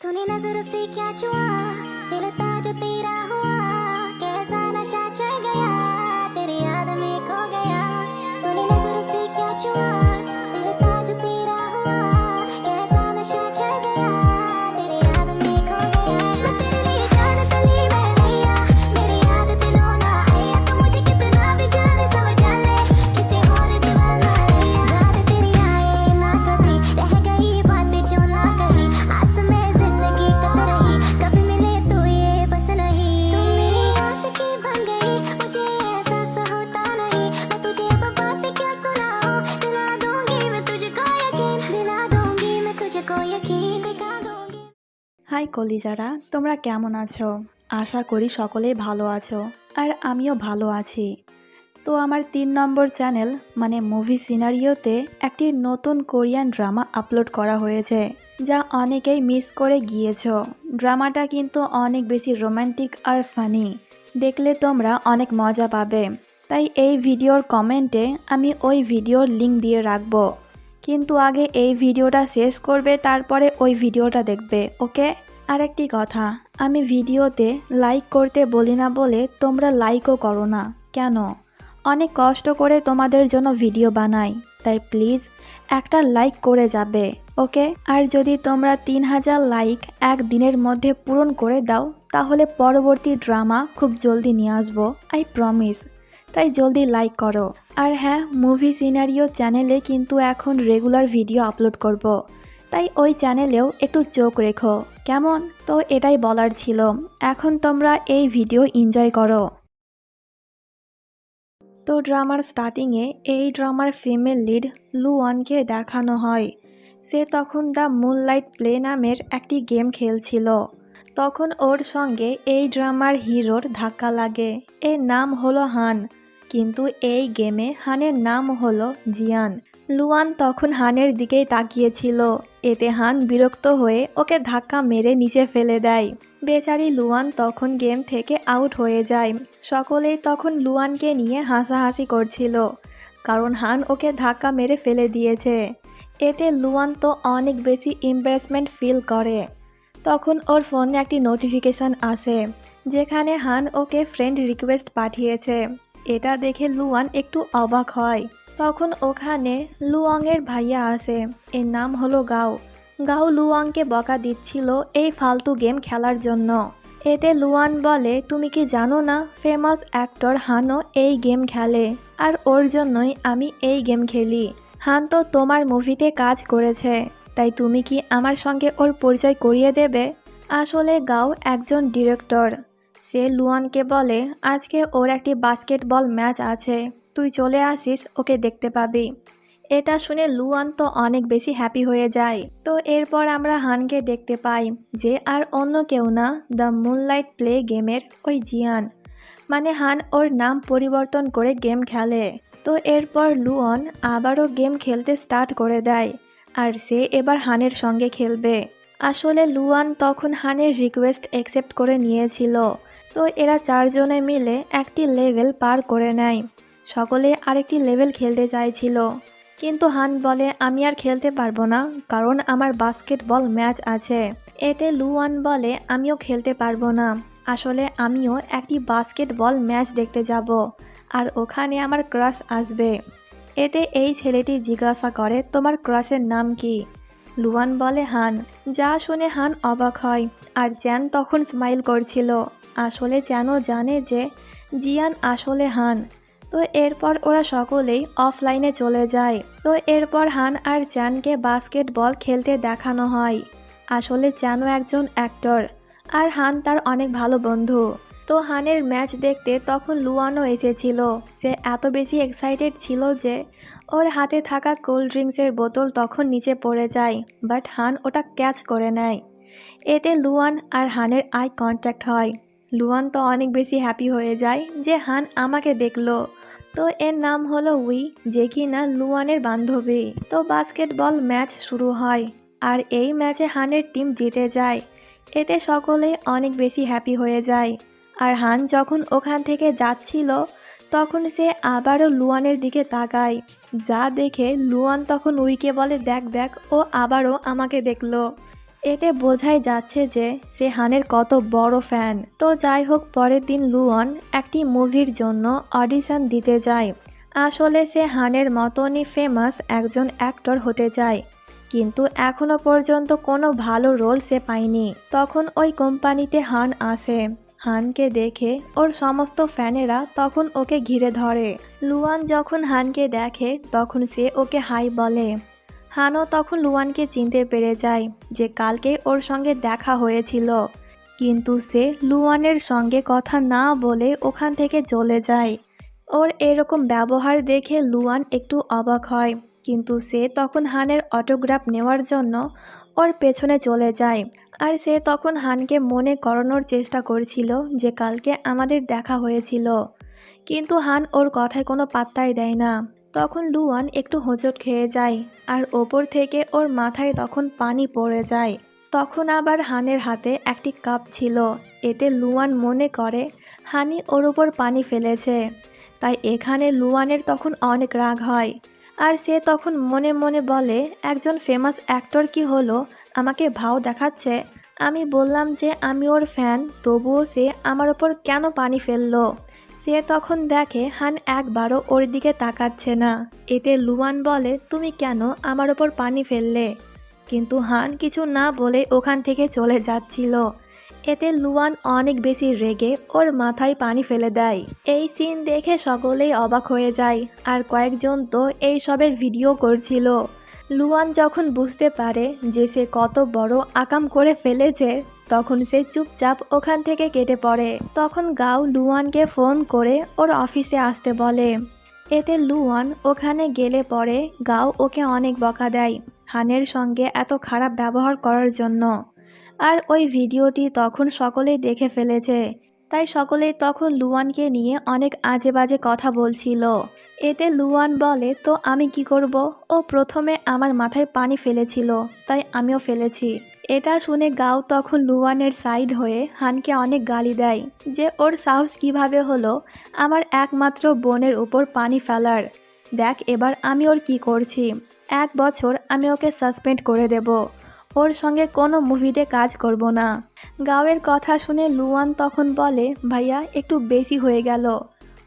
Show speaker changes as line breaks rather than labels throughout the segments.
तूने नजर से क्या छुआ, दिल था जो तेरा हुआ, कैसा नशा चढ़ गया, तेरी याद में खो गया। तूने नजर से क्या छुआ, दिल था जो तेरा हुआ, कैसा नशा चढ़ गया, तेरी याद में खो गया। मैं तेरे लिए जान तली में लिया, मेरी याद दिनों ना आया, तू मुझे कितना भी जाने समझ ले, किसी और दीवाना लिया। याद तेरी आए ना कभी, रह गई बातें जो ना कही, आस में जिंदगी कट रही, कभी मिले तो ये बस नहीं। तू मेरी आशिकी बन गई, मुझे एहसास होता नहीं, मैं तुझे अब बातें क्या सुनाऊं, दिला दूंगी मैं तुझको यकीन, दिला दूंगी मैं तुझको यकीन, दिखा दूंगी।
হাই কলিজারা, তোমরা কেমন আছো? আশা করি সকলেই ভালো আছো আর আমিও ভালো আছি। তো আমার 3 নম্বর চ্যানেল মানে মুভি সিনারিওতে একটি নতুন কোরিয়ান ড্রামা আপলোড করা হয়েছে, যা অনেকেই মিস করে গিয়েছো। ড্রামাটা কিন্তু অনেক বেশি রোমান্টিক আর ফানি, দেখলে তোমরা অনেক মজা পাবে। তাই এই ভিডিওর কমেন্টে আমি ওই ভিডিওর লিংক দিয়ে রাখবো, কিন্তু আগে এই ভিডিওটা শেষ করবে, তারপরে ওই ভিডিওটা দেখবে, ওকে? আরেকটি কথা, আমি ভিডিওতে লাইক করতে বলি না বলে তোমরা লাইকও করো না কেন? অনেক কষ্ট করে তোমাদের জন্য ভিডিও বানাই, তাই প্লিজ একটা লাইক করে যাবে, ওকে? আর যদি তোমরা 3000 লাইক একদিনের মধ্যে পূরণ করে দাও, তাহলে পরবর্তী ড্রামা খুব জলদি নিয়ে আসবো, আই প্রমিস। তাই জলদি লাইক করো। আর হ্যাঁ, মুভি সিনারিও চ্যানেলে কিন্তু এখন রেগুলার ভিডিও আপলোড করব, তাই ওই চ্যানেলেও একটু চোখ রেখো, কেমন? তো এটাই বলার ছিল। এখন তোমরা এই ভিডিও এনজয় করো। তো ড্রামার স্টার্টিংয়ে এই ড্রামার ফিমেল লিড লুওয়ানকে দেখানো হয়। সে তখন দ্য মুনলাইট প্লে নামের একটি গেম খেলছিল। তখন ওর সঙ্গে এই ড্রামার হিরোর ধাক্কা লাগে। এর নাম হলো হান, কিন্তু এই গেমে হানের নাম হলো জিয়ান। লুয়ান তখন হানের দিকেই তাকিয়েছিল, এতে হান বিরক্ত হয়ে ওকে ধাক্কা মেরে নিচে ফেলে দেয়। বেচারি লুয়ান তখন গেম থেকে আউট হয়ে যায়। সকলেই তখন লুয়ানকে নিয়ে হাসাহাসি করছিল, কারণ হান ওকে ধাক্কা মেরে ফেলে দিয়েছে। এতে লুয়ান তো অনেক বেশি এম্বারেসমেন্ট ফিল করে। তখন ওর ফোনে একটি নোটিফিকেশন আসে, যেখানে হান ওকে ফ্রেন্ড রিকোয়েস্ট পাঠিয়েছে। এটা দেখে লুয়ান একটু অবাক হয়। তখন ওখানে লুওংয়ের ভাইয়া আসে, এর নাম হলো গাও। গাও লুওংকে বকা দিচ্ছিল এই ফালতু গেম খেলার জন্য। এতে লুয়ান বলে, তুমি কি জানো না ফেমাস অ্যাক্টর হানও এই গেম খেলে, আর ওর জন্যই আমি এই গেম খেলি। হান তো তোমার মুভিতে কাজ করেছে, তাই তুমি কি আমার সঙ্গে ওর পরিচয় করিয়ে দেবে? আসলে গাও একজন ডিরেক্টর। সে লুয়ানকে বলে, আজকে ওর একটি বাস্কেটবল ম্যাচ আছে, তুই চলে আসিস, ওকে দেখতে পাবি। এটা শুনে লুয়ান তো অনেক বেশি হ্যাপি হয়ে যায়। তো এরপর আমরা হানকে দেখতে পাই, যে আর অন্য কেউ না, দ্য মুনলাইট প্লে গেমের ওই জিয়ান। মানে হান ওর নাম পরিবর্তন করে গেম খেলে। তো এরপর লুয়ন আবারও গেম খেলতে স্টার্ট করে দেয়, আর সে এবার হানের সঙ্গে খেলবে। আসলে লুয়ান তখন হানের রিকোয়েস্ট অ্যাকসেপ্ট করে নিয়েছিল। তো এরা চারজনে মিলে একটি লেভেল পার করে নেয়। সকলে আরেকটি লেভেল খেলতে চাইছিল, কিন্তু হান বলে, আমি আর খেলতে পারবো না, কারণ আমার বাস্কেটবল ম্যাচ আছে। এতে লুয়ান বলে, আমিও খেলতে পারবো না, আসলে আমিও একটি বাস্কেটবল ম্যাচ দেখতে যাব, আর ওখানে আমার ক্রাশ আসবে। এতে এই ছেলেটি জিজ্ঞাসা করে, তোমার ক্রাশের নাম কি? লুয়ান বলে, হান। যা শুনে হান অবাক হয়, আর চ্যান তখন স্মাইল করছিল। আসলে চ্যানও জানে যে জিয়ান আসলে হান। তো এরপর ওরা সকলেই অফলাইনে চলে যায়। তো এরপর হান আর চ্যানকে বাস্কেটবল খেলতে দেখানো হয়। আসলে চ্যানও একজন অ্যাক্টর, আর হান তার অনেক ভালো বন্ধু। তো হানের ম্যাচ দেখতে তখন লুয়ানও এসেছিল। সে এত বেশি এক্সাইটেড ছিল যে ওর হাতে থাকা কোল্ড ড্রিঙ্কসের বোতল তখন নিচে পড়ে যায়, বাট হান ওটা ক্যাচ করে নেয়। এতে লুয়ান আর হানের আই কন্ট্যাক্ট হয়। লুয়ান তো অনেক বেশি হ্যাপি হয়ে যায় যে হান আমাকে দেখলো। তো এর নাম হলো উই, যে কি না লুয়ানের বান্ধবী। তো বাস্কেটবল ম্যাচ শুরু হয়, আর এই ম্যাচে হানের টিম জিতে যায়। এতে সকলেই অনেক বেশি হ্যাপি হয়ে যায়। আর হান যখন ওখান থেকে যাচ্ছিল, তখন সে আবারও লুয়ানের দিকে তাকায়, যা দেখে লুয়ান তখন উইকে বলে, দেখ দেখ, ও আবারও আমাকে দেখলো। এতে বোঝাই যাচ্ছে যে সে হানের কত বড় ফ্যান। তো যাই হোক, পরের দিন লুয়ন একটি মুভির জন্য অডিশন দিতে যায়। আসলে সে হানের মতনই ফেমাস একজন অ্যাক্টর হতে চায়, কিন্তু এখনো পর্যন্ত কোনো ভালো রোল সে পায়নি। তখন ওই কোম্পানিতে হান আসে। হানকে দেখে ওর সমস্ত ফ্যানেরা তখন ওকে ঘিরে ধরে। লুয়ান যখন হানকে দেখে তখন সে ওকে হাই বলে। হানও তখন লুয়ানকে চিনতে পেরে যায় যে কালকে ওর সঙ্গে দেখা হয়েছিল, কিন্তু সে লুয়ানের সঙ্গে কথা না বলে ওখান থেকে চলে যায়। ওর এরকম ব্যবহার দেখে লুয়ান একটু অবাক হয়, কিন্তু সে তখন হানের অটোগ্রাফ নেওয়ার জন্য ওর পেছনে চলে যায়। আর সে তখন হানকে মনে করানোর চেষ্টা করছিল যে কালকে আমাদের দেখা হয়েছিল, কিন্তু হান ওর কথায় কোনো পাত্তাই দেয় না। তখন লুয়ান একটু হোঁচট খেয়ে যায়, আর ওপর থেকে ওর মাথায় তখন পানি পড়ে যায়। তখন আবার হানের হাতে একটি কাপ ছিল, এতে লুয়ান মনে করে হানি ওর ওপর পানি ফেলেছে। তাই এখানে লুয়ানের তখন অনেক রাগ হয়, আর সে তখন মনে মনে বলে, একজন ফেমাস অ্যাক্টর কি হলো আমাকে ভাও দেখাচ্ছে। আমি বললাম যে আমি ওর ফ্যান, তবুও সে আমার ওপর কেন পানি ফেললো। সে তখন দেখে হান একবারও ওর দিকে তাকাচ্ছে না। এতে লুয়ান বলে, তুমি কেন আমার ওপর পানি ফেললে? কিন্তু হান কিছু না বলে ওখান থেকে চলে যাচ্ছিল। এতে লুয়ান অনেক বেশি রেগে ওর মাথায় পানি ফেলে দেয়। এই সিন দেখে সকলেই অবাক হয়ে যায়, আর কয়েকজন তো এই সবের ভিডিও করছিল। লুয়ান যখন বুঝতে পারে যে সে কত বড় আকাম করে ফেলেছে, তখন সে চুপচাপ ওখান থেকে কেটে পড়ে। তখন গাও লুয়ানকে ফোন করে ওর অফিসে আসতে বলে। এতে লুয়ান ওখানে গেলে পরে গাও ওকে অনেক বকা দেয় হানের সঙ্গে এত খারাপ ব্যবহার করার জন্য। আর ওই ভিডিওটি তখন সকলেই দেখে ফেলেছে, তাই সকলেই তখন লুয়ানকে নিয়ে অনেক আজে বাজে কথা বলছিল। এতে লুয়ান বলে, তো আমি কি করব? ও প্রথমে আমার মাথায় পানি ফেলেছিল, তাই আমিও ফেলেছি। এটা শুনে গাও তখন লুয়ানের সাইড হয়ে হানকে অনেক গালি দেয় যে ওর সাহস কিভাবে হলো আমার একমাত্র বোনের উপর পানি ফেলার। দেখ এবার আমি ওর কি করছি, 1 বছর আমি ওকে সাসপেন্ড করে দেব, ওর সঙ্গে কোনো মুভিতে কাজ করব না। গাওয়ের কথা শুনে লুয়ান তখন বলে, ভাইয়া একটু বেশি হয়ে গেল,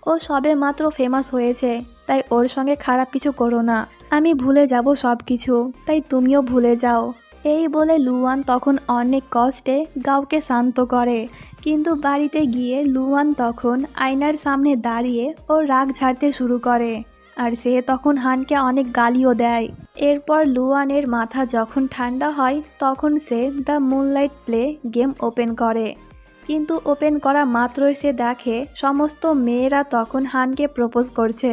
ও সবে মাত্র ফেমাস হয়েছে, তাই ওর সঙ্গে খারাপ কিছু করো না। আমি ভুলে যাব সব কিছু, তাই তুমিও ভুলে যাও। এই বলে লুয়ান তখন অনেক কষ্টে গাওকে শান্ত করে। কিন্তু বাড়িতে গিয়ে লুয়ান তখন আয়নার সামনে দাঁড়িয়ে ওর রাগ ঝাড়তে শুরু করে, আর সে তখন হানকে অনেক গালিও দেয়। এরপর লুয়ানের মাথা যখন ঠান্ডা হয় তখন সে the moonlight play game open করে। কিন্তু ওপেন করা মাত্রই সে দেখে সমস্ত মেয়েরা তখন হানকে প্রপোজ করছে।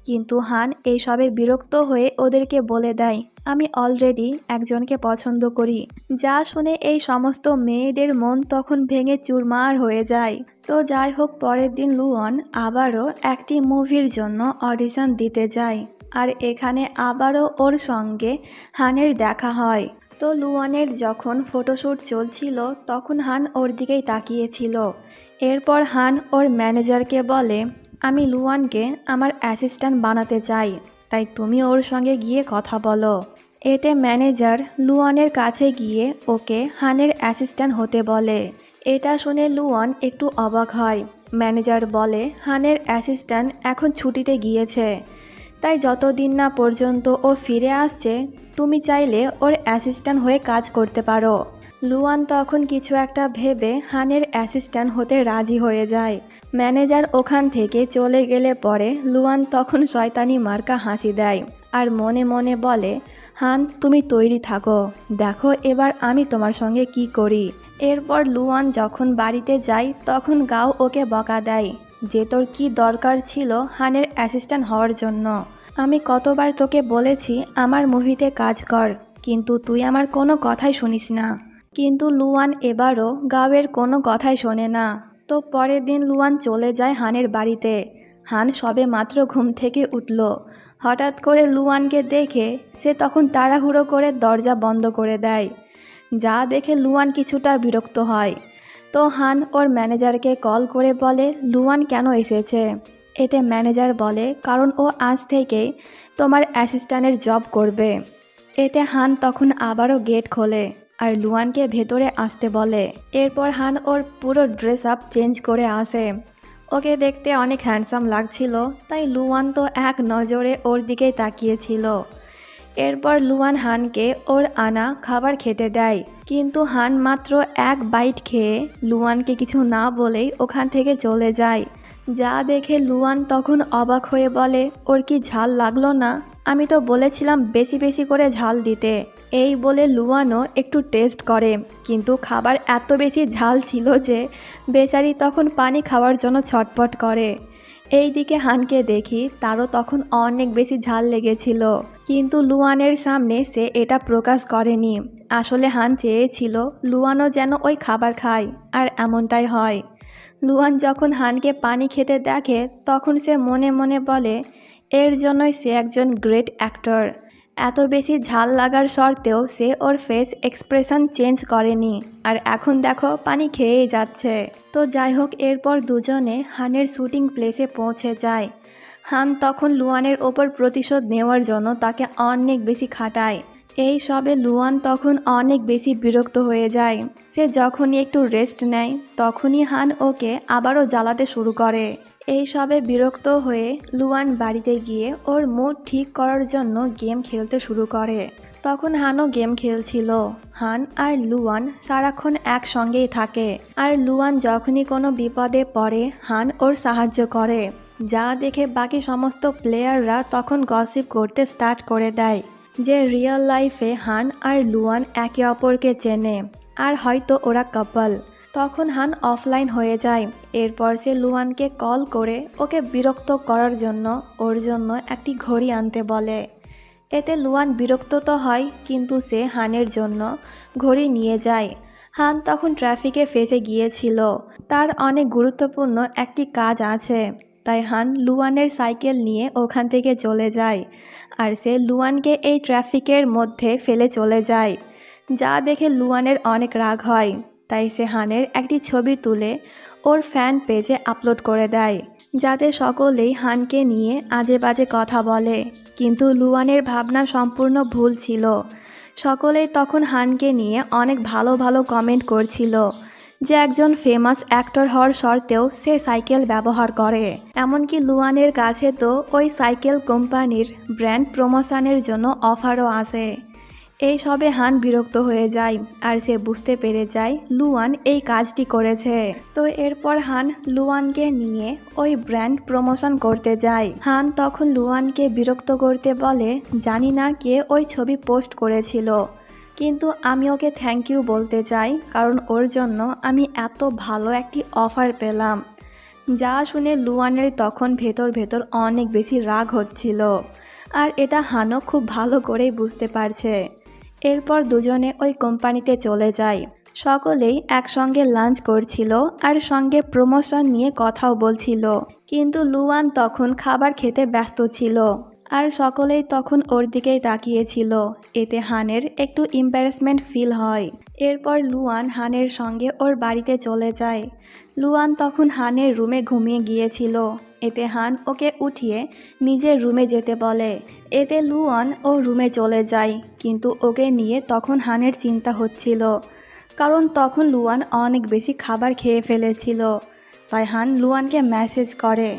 কিন্তু হান এইসবে বিরক্ত হয়ে ওদেরকে বলে দেয়, আমি অলরেডি একজনকে পছন্দ করি। যা শুনে এই সমস্ত মেয়েদের মন তখন ভেঙে চুরমার হয়ে যায়। তো যাই হোক, পরের দিন লুয়ন আবারও একটি মুভির জন্য অডিশন দিতে যায়, আর এখানে আবারও ওর সঙ্গে হানের দেখা হয়। তো লুয়নের যখন ফটোশ্যুট চলছিল তখন হান ওর দিকেই তাকিয়েছিল। এরপর হান ওর ম্যানেজারকে বলে, আমি লুয়ানকে আমার অ্যাসিস্ট্যান্ট বানাতে চাই, তাই তুমি ওর সঙ্গে গিয়ে কথা বলো। এতে ম্যানেজার লুয়ানের কাছে গিয়ে ওকে হানের অ্যাসিস্ট্যান্ট হতে বলে। এটা শুনে লুয়ান একটু অবাক হয়। ম্যানেজার বলে, হানের অ্যাসিস্ট্যান্ট এখন ছুটিতে গিয়েছে, তাই যতদিন না পর্যন্ত ও ফিরে আসছে তুমি চাইলে ওর অ্যাসিস্ট্যান্ট হয়ে কাজ করতে পারো। লুয়ান তখন কিছু একটা ভেবে হানের অ্যাসিস্ট্যান্ট হতে রাজি হয়ে যায়। ম্যানেজার ওখান থেকে চলে গেলে পরে লুয়ান তখন শয়তানি মার্কা হাসি দেয়, আর মনে মনে বলে, হান তুমি তৈরি থাকো, দেখো এবার আমি তোমার সঙ্গে কি করি। এরপর লুয়ান যখন বাড়িতে যায় তখন গাও ওকে বকা দেয় যে তোর কি দরকার ছিল হানের অ্যাসিস্ট্যান্ট হওয়ার জন্য। আমি কতবার তোকে বলেছি আমার মুভিতে কাজ কর, কিন্তু তুই আমার কোনো কথাই শুনিস না। কিন্তু লুয়ান এবারও গাওয়ের কোনো কথাই শোনে না। তো পরের দিন লুয়ান চলে যায় হানের বাড়িতে। হান সবে মাত্র ঘুম থেকে উঠল। হঠাৎ করে লুয়ানকে দেখে সে তখন তাড়াহুড়ো করে দরজা বন্ধ করে দেয়, যা দেখে লুয়ান কিছুটা বিরক্ত হয়। তো হান ওর ম্যানেজারকে কল করে বলে লুয়ান কেন এসেছে। এতে ম্যানেজার বলে, কারণ ও আজ থেকেই তোমার অ্যাসিস্ট্যান্টের জব করবে। এতে হান তখন আবারও গেট খোলে। আর লুয়ানকে ভেতরে আসতে বলে। এরপর হান ওর পুরো ড্রেস আপ চেঞ্জ করে আসে। ওকে দেখতে অনেক হ্যান্ডসাম লাগছিল, তাই লুয়ান তো এক নজরে ওর দিকেই তাকিয়েছিল। এরপর লুয়ান হানকে ওর আনা খাবার খেতে দেয়, কিন্তু হান মাত্র এক বাইট খেয়ে লুয়ানকে কিছু না বলেই ওখান থেকে চলে যায়। যা দেখে লুয়ান তখন অবাক হয়ে বলে, ওর কি ঝাল লাগলো না? আমি তো বলেছিলাম বেশি বেশি করে ঝাল দিতে। এই বলে লুয়ানও একটু টেস্ট করে, কিন্তু খাবার এত বেশি ঝাল ছিল যে বেচারি তখন পানি খাওয়ার জন্য ছটফট করে। এই দিকে হানকে দেখি তারও তখন অনেক বেশি ঝাল লেগেছিল, কিন্তু লুয়ানের সামনে সে এটা প্রকাশ করেনি। আসলে হান চেয়েছিল লুয়ানও যেন ওই খাবার খায়, আর এমনটাই হয়। লুয়ান যখন হানকে পানি খেতে দেখে তখন সে মনে মনে বলে, এর জন্যই সে একজন গ্রেট অ্যাক্টর। এত বেশি ঝাল লাগার সত্ত্বেও সে ওর ফেস এক্সপ্রেশন চেঞ্জ করেনি, আর এখন দেখো পানি খেয়েই যাচ্ছে। তো যাই হোক, এরপর দুজনে হানের শুটিং প্লেসে পৌঁছে যায়। হান তখন লুয়ানের ওপর প্রতিশোধ নেওয়ার জন্য তাকে অনেক বেশি খাটায়। এই সবে লুয়ান তখন অনেক বেশি বিরক্ত হয়ে যায়। সে যখনই একটু রেস্ট নেয় তখনই হান ওকে আবারও জ্বালাতে শুরু করে। এই সবে বিরক্ত হয়ে লুয়ান বাড়িতে গিয়ে ওর মুড ঠিক করার জন্য গেম খেলতে শুরু করে। তখন হানও গেম খেলছিল। হান আর লুয়ান সারাক্ষণ একসঙ্গেই থাকে, আর লুয়ান যখনই কোনো বিপদে পড়ে হান ওর সাহায্য করে। যা দেখে বাকি সমস্ত প্লেয়াররা তখন গসিপ করতে স্টার্ট করে দেয় যে রিয়েল লাইফে হান আর লুয়ান একে অপরকে চেনে, আর হয়তো ওরা কাপল। তখন হান অফলাইন হয়ে যায়। এরপর সে লুয়ানকে কল করে ওকে বিরক্ত করার জন্য ওর জন্য একটি ঘড়ি আনতে বলে। এতে লুয়ান বিরক্ত তো হয়, কিন্তু সে হানের জন্য ঘড়ি নিয়ে যায়। হান তখন ট্রাফিকে ফেসে গিয়েছিল, তার অনেক গুরুত্বপূর্ণ একটি কাজ আছে, তাই হান লুয়ানের সাইকেল নিয়ে ওখান থেকে চলে যায়, আর সে লুয়ানকে এই ট্রাফিকের মধ্যে ফেলে চলে যায়। যা দেখে লুয়ানের অনেক রাগ হয়, তাই সে হানের একটি ছবি তুলে ওর ফ্যান পেজে আপলোড করে দেয়, যাতে সকলেই হানকে নিয়ে আজে বাজে কথা বলে। কিন্তু লুয়ানের ভাবনা সম্পূর্ণ ভুল ছিল। সকলেই তখন হানকে নিয়ে অনেক ভালো ভালো কমেন্ট করছিল, যে একজন ফেমাস অ্যাক্টর হওয়ার সত্ত্বেও সে সাইকেল ব্যবহার করে। এমনকি লুয়ানের কাছে তো ওই সাইকেল কোম্পানির ব্র্যান্ড প্রমোশনের জন্য অফারও আসে। এই সবে হান বিরক্ত হয়ে যায়, আর সে বুঝতে পেরে যায় লুয়ান এই কাজটি করেছে। তো এরপর হান লুয়ানকে নিয়ে ওই ব্র্যান্ড প্রমোশন করতে যায়। হান তখন লুয়ানকে বিরক্ত করতে বলে, জানি না কে ওই ছবি পোস্ট করেছিল, কিন্তু আমি ওকে থ্যাংক ইউ বলতে চাই, কারণ ওর জন্য আমি এত ভালো একটি অফার পেলাম। যা শুনে লুয়ানের তখন ভেতর ভেতর অনেক বেশি রাগ হচ্ছিল, আর এটা হানও খুব ভালো করেই বুঝতে পারছে। এরপর দুজনে ওই কোম্পানিতে চলে যায়। সকলেই একসঙ্গে লাঞ্চ করছিল আর সঙ্গে প্রমোশন নিয়ে কথাও বলছিল, কিন্তু লুয়ান তখন খাবার খেতে ব্যস্ত ছিল, আর সকলেই তখন ওর দিকেই তাকিয়েছিল। এতে হানের একটু এম্বারেসমেন্ট ফিল হয়। এরপর লুয়ান হানের সঙ্গে ওর বাড়িতে চলে যায়। লুয়ান তখন হানের রুমে ঘুমিয়ে গিয়েছিল। এতে হান ওকে উঠিয়ে নিজের রুমে যেতে বলে। এতে লুয়ান ও রুমে চলে যায়, কিন্তু ওকে নিয়ে তখন হানের চিন্তা হচ্ছিল, কারণ তখন লুয়ান অনেক বেশি খাবার খেয়ে ফেলেছিল। তাই হান লুয়ানকে মেসেজ করে,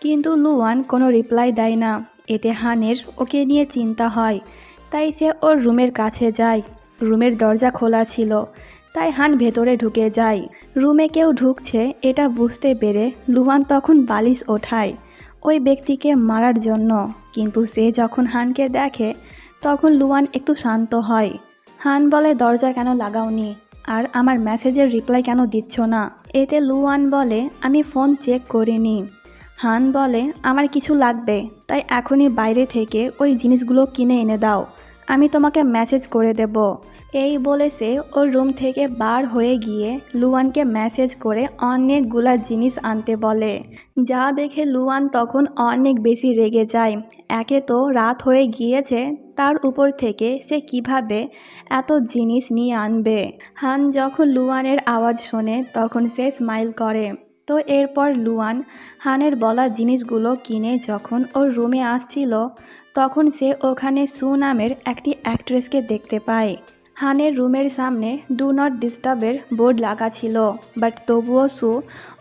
কিন্তু লুয়ান কোনো রিপ্লাই দেয় না। এতে হানের ওকে নিয়ে চিন্তা হয়, তাই সে ওর রুমের কাছে যায়। রুমের দরজা খোলা ছিল, তাই হান ভেতরে ঢুকে যায়। রুমে কেউ ঢুকছে এটা বুঝতে পেরে লুয়ান তখন বালিশ ওঠায় ওই ব্যক্তিকে মারার জন্য, কিন্তু সে যখন হানকে দেখে তখন লুয়ান একটু শান্ত হয়। হান বলে, দরজা কেন লাগাওনি, আর আমার মেসেজের রিপ্লাই কেন দিচ্ছ না? এতে লুয়ান বলে, আমি ফোন চেক করিনি। হান বলে, আমার কিছু লাগবে, তাই এখনই বাইরে থেকে ওই জিনিসগুলো কিনে এনে দাও, আমি তোমাকে মেসেজ করে দেব। এই বলে সে ওর রুম থেকে বার হয়ে গিয়ে লুয়ানকে মেসেজ করে অনেকগুলা জিনিস আনতে বলে। যা দেখে লুয়ান তখন অনেক বেশি রেগে যায়। একে তো রাত হয়ে গিয়েছে, তার উপর থেকে সে কিভাবে এত জিনিস নিয়ে আনবে। হান যখন লুয়ানের আওয়াজ শোনে তখন সে স্মাইল করে। তো এরপর লুয়ান হানের বলা জিনিসগুলো কিনে যখন ওর রুমে আসছিল তখন সে ওখানে সু নামের একটি অ্যাক্ট্রেসকে দেখতে পায়। হানের রুমের সামনে ডু নট ডিস্টার্বের বোর্ড লাগা ছিল, বাট তবুও সু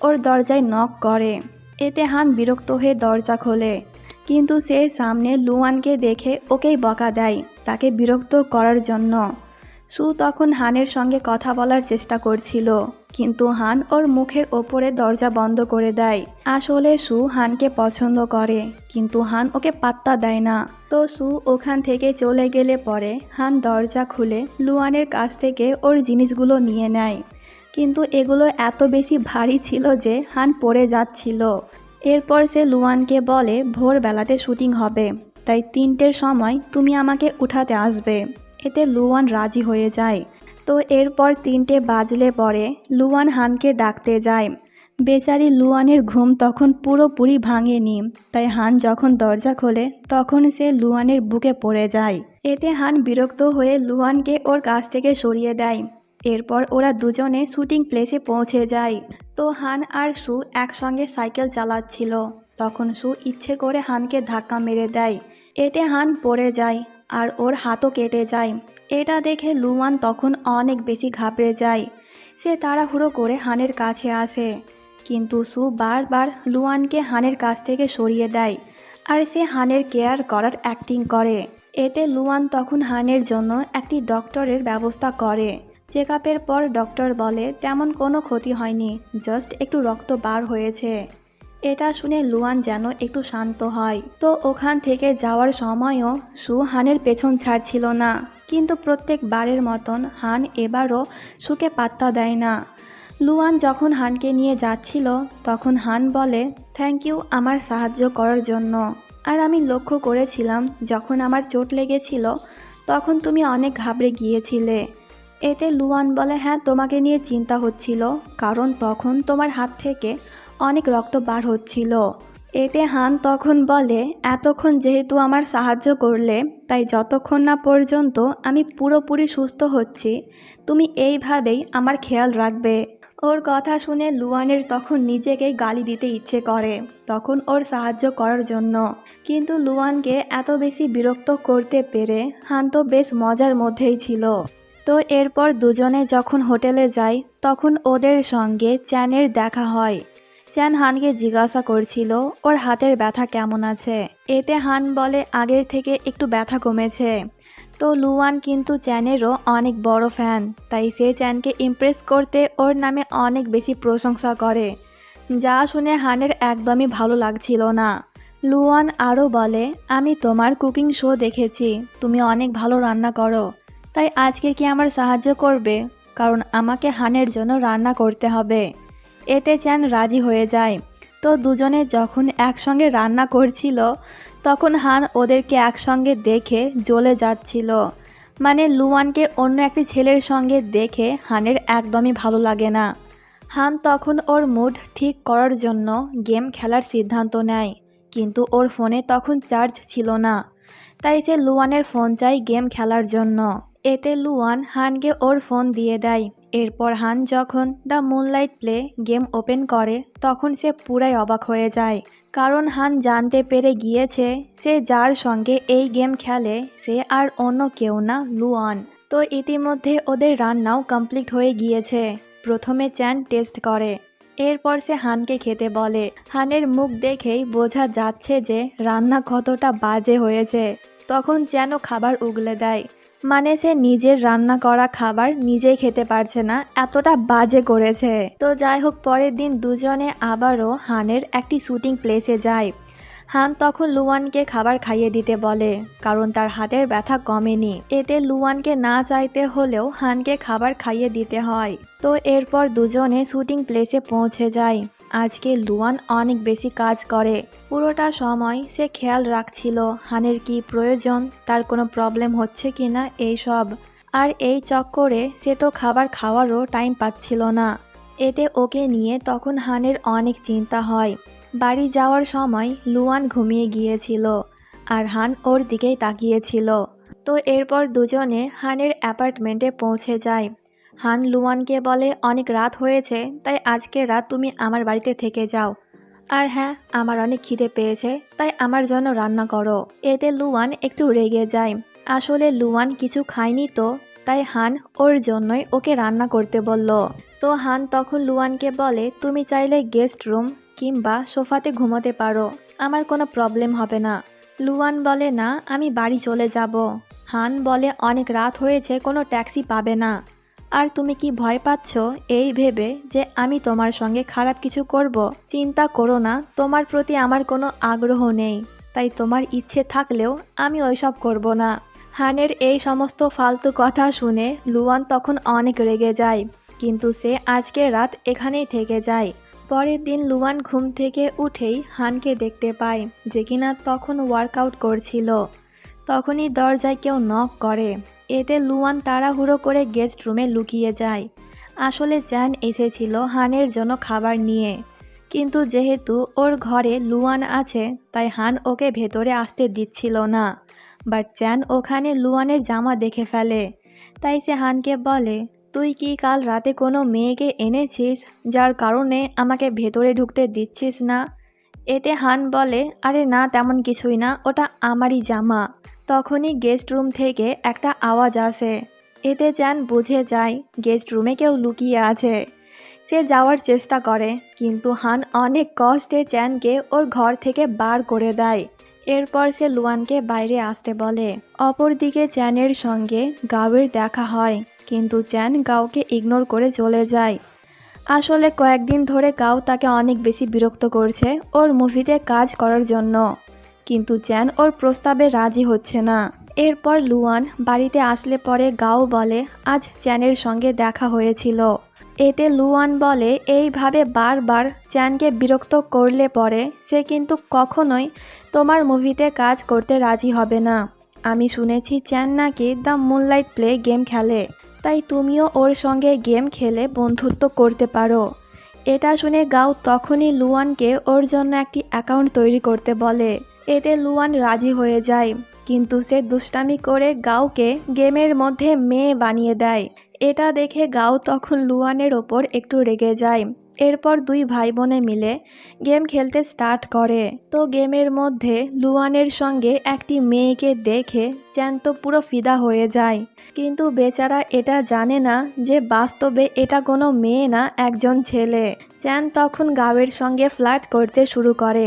ওর দরজায় নক করে। এতে হান বিরক্ত হয়ে দরজা খোলে, কিন্তু সে সামনে লুয়ানকে দেখে ওকেই বকা দেয় তাকে বিরক্ত করার জন্য। সু তখন হানের সঙ্গে কথা বলার চেষ্টা করছিল, কিন্তু হান ওর মুখের ওপরে দরজা বন্ধ করে দেয়। আসলে সু হানকে পছন্দ করে, কিন্তু হান ওকে পাত্তা দেয় না। তো সু ওখান থেকে চলে গেলে পরে হান দরজা খুলে লুয়ানের কাছ থেকে ওর জিনিসগুলো নিয়ে নেয়, কিন্তু এগুলো এত বেশি ভারী ছিল যে হান পড়ে যাচ্ছিল। এরপর সে লুয়ানকে বলে ভোরবেলাতে শুটিং হবে, তাই 3টের সময় তুমি আমাকে উঠাতে আসবে। এতে লুয়ান রাজি হয়ে যায়। তো এরপর 3টে বাজলে পরে লুয়ান হানকে ডাকতে যায়। বেচারি লুয়ানের ঘুম তখন পুরোপুরি ভাঙেনি, তাই হান যখন দরজা খোলে তখন সে লুয়ানের বুকে পড়ে যায়। এতে হান বিরক্ত হয়ে লুয়ানকে ওর কাছ থেকে সরিয়ে দেয়। এরপর ওরা দুজনে শুটিং প্লেসে পৌঁছে যায়। তো হান আর সু একসঙ্গে সাইকেল চালাচ্ছিল, তখন সু ইচ্ছে করে হানকে ধাক্কা মেরে দেয়। এতে হান পড়ে যায় আর ওর হাতও কেটে যায়। এটা দেখে লুয়ান তখন অনেক বেশি ঘাবড়ে যায়। সে তাড়াহুড়ো করে হানের কাছে আসে, কিন্তু সু বারবার লুয়ানকে হানের কাছ থেকে সরিয়ে দেয় আর সে হানের কেয়ার করার অ্যাক্টিং করে। এতে লুয়ান তখন হানের জন্য একটি ডক্টরের ব্যবস্থা করে। চেক আপের পর ডক্টর বলে তেমন কোনো ক্ষতি হয়নি, জাস্ট একটু রক্ত বার হয়েছে। এটা শুনে লুয়ান যেন একটু শান্ত হয়। তো ওখান থেকে যাওয়ার সময়ও সু হানের পেছন ছাড়ছিল না, কিন্তু প্রত্যেকবারের মতন হান এবারও সুকে পাত্তা দেয় না। লুয়ান যখন হানকে নিয়ে যাচ্ছিল তখন হান বলে থ্যাংক ইউ আমার সাহায্য করার জন্য। আর আমি লক্ষ্য করেছিলাম যখন আমার চোট লেগেছিল তখন তুমি অনেক ঘাবড়ে গিয়েছিলে। এতে লুয়ান বলে হ্যাঁ, তোমাকে নিয়ে চিন্তা হচ্ছিল, কারণ তখন তোমার হাত থেকে অনেক রক্ত বার হচ্ছিল। এতে হান তখন বলে এতক্ষণ যেহেতু আমার সাহায্য করলে, তাই যতক্ষণ না পর্যন্ত আমি পুরোপুরি সুস্থ হচ্ছি তুমি এইভাবেই আমার খেয়াল রাখবে। ওর কথা শুনে লুয়ানের তখন নিজেকেই গালি দিতে ইচ্ছে করে তখন ওর সাহায্য করার জন্য, কিন্তু লুয়ানকে এত বেশি বিরক্ত করতে পেরে হান তো বেশ মজার মধ্যেই ছিল। তো এরপর দুজনে যখন হোটেলে যায় তখন ওদের সঙ্গে চ্যানের দেখা হয়। চ্যান হানকে জিজ্ঞাসা করছিল ওর হাতের ব্যথা কেমন আছে। এতে হান বলে আগের থেকে একটু ব্যথা কমেছে। তো লুয়ান কিন্তু চ্যানেরও অনেক বড় ফ্যান, তাই সে চ্যানকে ইমপ্রেস করতে ওর নামে অনেক বেশি প্রশংসা করে, যা শুনে হানের একদমই ভালো লাগছিল না। লুয়ান আরও বলে আমি তোমার কুকিং শো দেখেছি, তুমি অনেক ভালো রান্না করো, তাই আজকে কি আমার সাহায্য করবে, কারণ আমাকে হানের জন্য রান্না করতে হবে। এতে চ্যান রাজি হয়ে যায়। তো দুজনে যখন একসঙ্গে রান্না করছিল তখন হান ওদেরকে একসঙ্গে দেখে জ্বলে যাচ্ছিল। মানে লুয়ানকে অন্য একটি ছেলের সঙ্গে দেখে হানের একদমই ভালো লাগে না। হান তখন ওর মুড ঠিক করার জন্য গেম খেলার সিদ্ধান্ত নেয়, কিন্তু ওর ফোনে তখন চার্জ ছিল না, তাই সে লুয়ানের ফোন চায় গেম খেলার জন্য। এতে লুয়ান হানকে ওর ফোন দিয়ে দেয়। এরপর হান যখন the moonlight play game open করে তখন সে পুরাই অবাক হয়ে যায়, কারণ হান জানতে পেরে গিয়েছে সে যার সঙ্গে এই গেম খেলে সে আর অন্য কেউ না, লুয়ান। তো ইতিমধ্যে ওদের রান্নাও কমপ্লিট হয়ে গিয়েছে। প্রথমে চ্যান টেস্ট করে, এরপর সে হানকে খেতে বলে। হানের মুখ দেখেই বোঝা যাচ্ছে যে রান্না কতটা বাজে হয়েছে। তখন যেন খাবার উগলে দেয়, মানে সে নিজের রান্না করা খাবার নিজেই খেতে পারছে না, এতটা বাজে করেছে। তো যাই হোক, পরের দিন দুজনে আবারও হানের একটি শুটিং প্লেসে যায়। হান তখন লুয়ানকে খাবার খাইয়ে দিতে বলে, কারণ তার হাতের ব্যথা কমেনি। এতে লুয়ানকে না চাইতে হলেও হানকে খাবার খাইয়ে দিতে হয়। তো এরপর দুজনে শুটিং প্লেসে পৌঁছে যায়। আজকে লুয়ান অনেক বেশি কাজ করে, পুরোটা সময় সে খেয়াল রাখছিল হানের কি প্রয়োজন, তার কোনো প্রবলেম হচ্ছে কি না এইসব। আর এই চক্করে সে তো খাবার খাওয়ারও টাইম পাচ্ছিল না। এতে ওকে নিয়ে তখন হানের অনেক চিন্তা হয়। বাড়ি যাওয়ার সময় লুয়ান ঘুমিয়ে গিয়েছিল আর হান ওর দিকেই তাকিয়েছিল। তো এরপর দুজনে হানের অ্যাপার্টমেন্টে পৌঁছে যায়। হান লুয়ানকে বলে অনেক রাত হয়েছে, তাই আজকে রাত তুমি আমার বাড়িতে থেকে যাও। আর হ্যাঁ, আমার অনেক খিদে পেয়েছে, তাই আমার জন্য রান্না করো। এতে লুয়ান একটু রেগে যায়। আসলে লুয়ান কিছু খায়নি তো, তাই হান ওর জন্যই ওকে রান্না করতে বলল। তো হান তখন লুয়ানকে বলে, তুমি চাইলে গেস্ট রুম কিংবা সোফাতে ঘুমোতে পারো, আমার কোনো প্রবলেম হবে না। লুয়ান বলে, না, আমি বাড়ি চলে যাব। হান বলে, অনেক রাত হয়েছে, কোনো ট্যাক্সি পাবে না। আর তুমি কি ভয় পাচ্ছ এই ভেবে যে আমি তোমার সঙ্গে খারাপ কিছু করব? চিন্তা করো না, তোমার প্রতি আমার কোনো আগ্রহ নেই, তাই তোমার ইচ্ছে থাকলেও আমি ওইসব করব না। হানের এই সমস্ত ফালতু কথা শুনে লুয়ান তখন অনেক রেগে যায়, কিন্তু সে আজকে রাত এখানেই থেকে যায়। পরের দিন লুয়ান ঘুম থেকে উঠেই হানকে দেখতে পায়, যে কিনা তখন ওয়ার্কআউট করছিল। তখনই দরজায় কেউ নক করে। এতে লুয়ান তাড়াহুড়ো করে গেস্ট রুমে লুকিয়ে যায়। আসলে চ্যান এসেছিল হানের জন্য খাবার নিয়ে, কিন্তু যেহেতু ওর ঘরে লুয়ান আছে তাই হান ওকে ভেতরে আসতে দিচ্ছিল না। বাট চ্যান ওখানে লুয়ানের জামা দেখে ফেলে, তাই সে হানকে বলে, তুই কি কাল রাতে কোনো মেয়েকে এনেছিস যার কারণে আমাকে ভেতরে ঢুকতে দিচ্ছিস না? এতে হান বলে, আরে না, তেমন কিছুই না, ওটা আমারই জামা। তখনই গেস্ট রুম থেকে একটা আওয়াজ আসে। এতে চ্যান বুঝে যায় গেস্ট রুমে কেউ লুকিয়ে আছে। সে যাওয়ার চেষ্টা করে, কিন্তু হান অনেক কষ্টে চ্যানকে ওর ঘর থেকে বার করে দেয়। এরপর সে লুয়ানকে বাইরে আসতে বলে। অপরদিকে চ্যানের সঙ্গে গাওয়ের দেখা হয়, কিন্তু চ্যান গাওকে ইগনোর করে চলে যায়। আসলে কয়েকদিন ধরে গাও তাকে অনেক বেশি বিরক্ত করছে ওর মুভিতে কাজ করার জন্য, কিন্তু চ্যান ওর প্রস্তাবে রাজি হচ্ছে না। এরপর লুয়ান বাড়িতে আসলে পরে গাও বলে আজ চ্যানের সঙ্গে দেখা হয়েছিল। এতে লুয়ান বলে, এইভাবে বারবার চ্যানকে বিরক্ত করলে পরে সে কিন্তু কখনোই তোমার মুভিতে কাজ করতে রাজি হবে না। আমি শুনেছি চ্যান নাকি দ্য মুনলাইট প্লে গেম খেলে, তাই তুমিও ওর সঙ্গে গেম খেলে বন্ধুত্ব করতে পারো। এটা শুনে গাও তখনই লুয়ানকে ওর জন্য একটি অ্যাকাউন্ট তৈরি করতে বলে। এতে লুয়ান রাজি হয়ে যায়, কিন্তু সে দুষ্টামি করে গাওকে গেমের মধ্যে মেয়ে বানিয়ে দেয়। এটা দেখে গাও তখন লুয়ানের ওপর একটু রেগে যায়। এরপর দুই ভাই বোনে মিলে গেম খেলতে স্টার্ট করে। তো গেমের মধ্যে লুয়ানের সঙ্গে একটি মেয়েকে দেখে চ্যান তো পুরো ফিদা হয়ে যায়, কিন্তু বেচারা এটা জানে না যে বাস্তবে এটা কোনো মেয়ে না, একজন ছেলে। চ্যান তখন গাওয়ের সঙ্গে ফ্লার্ট করতে শুরু করে।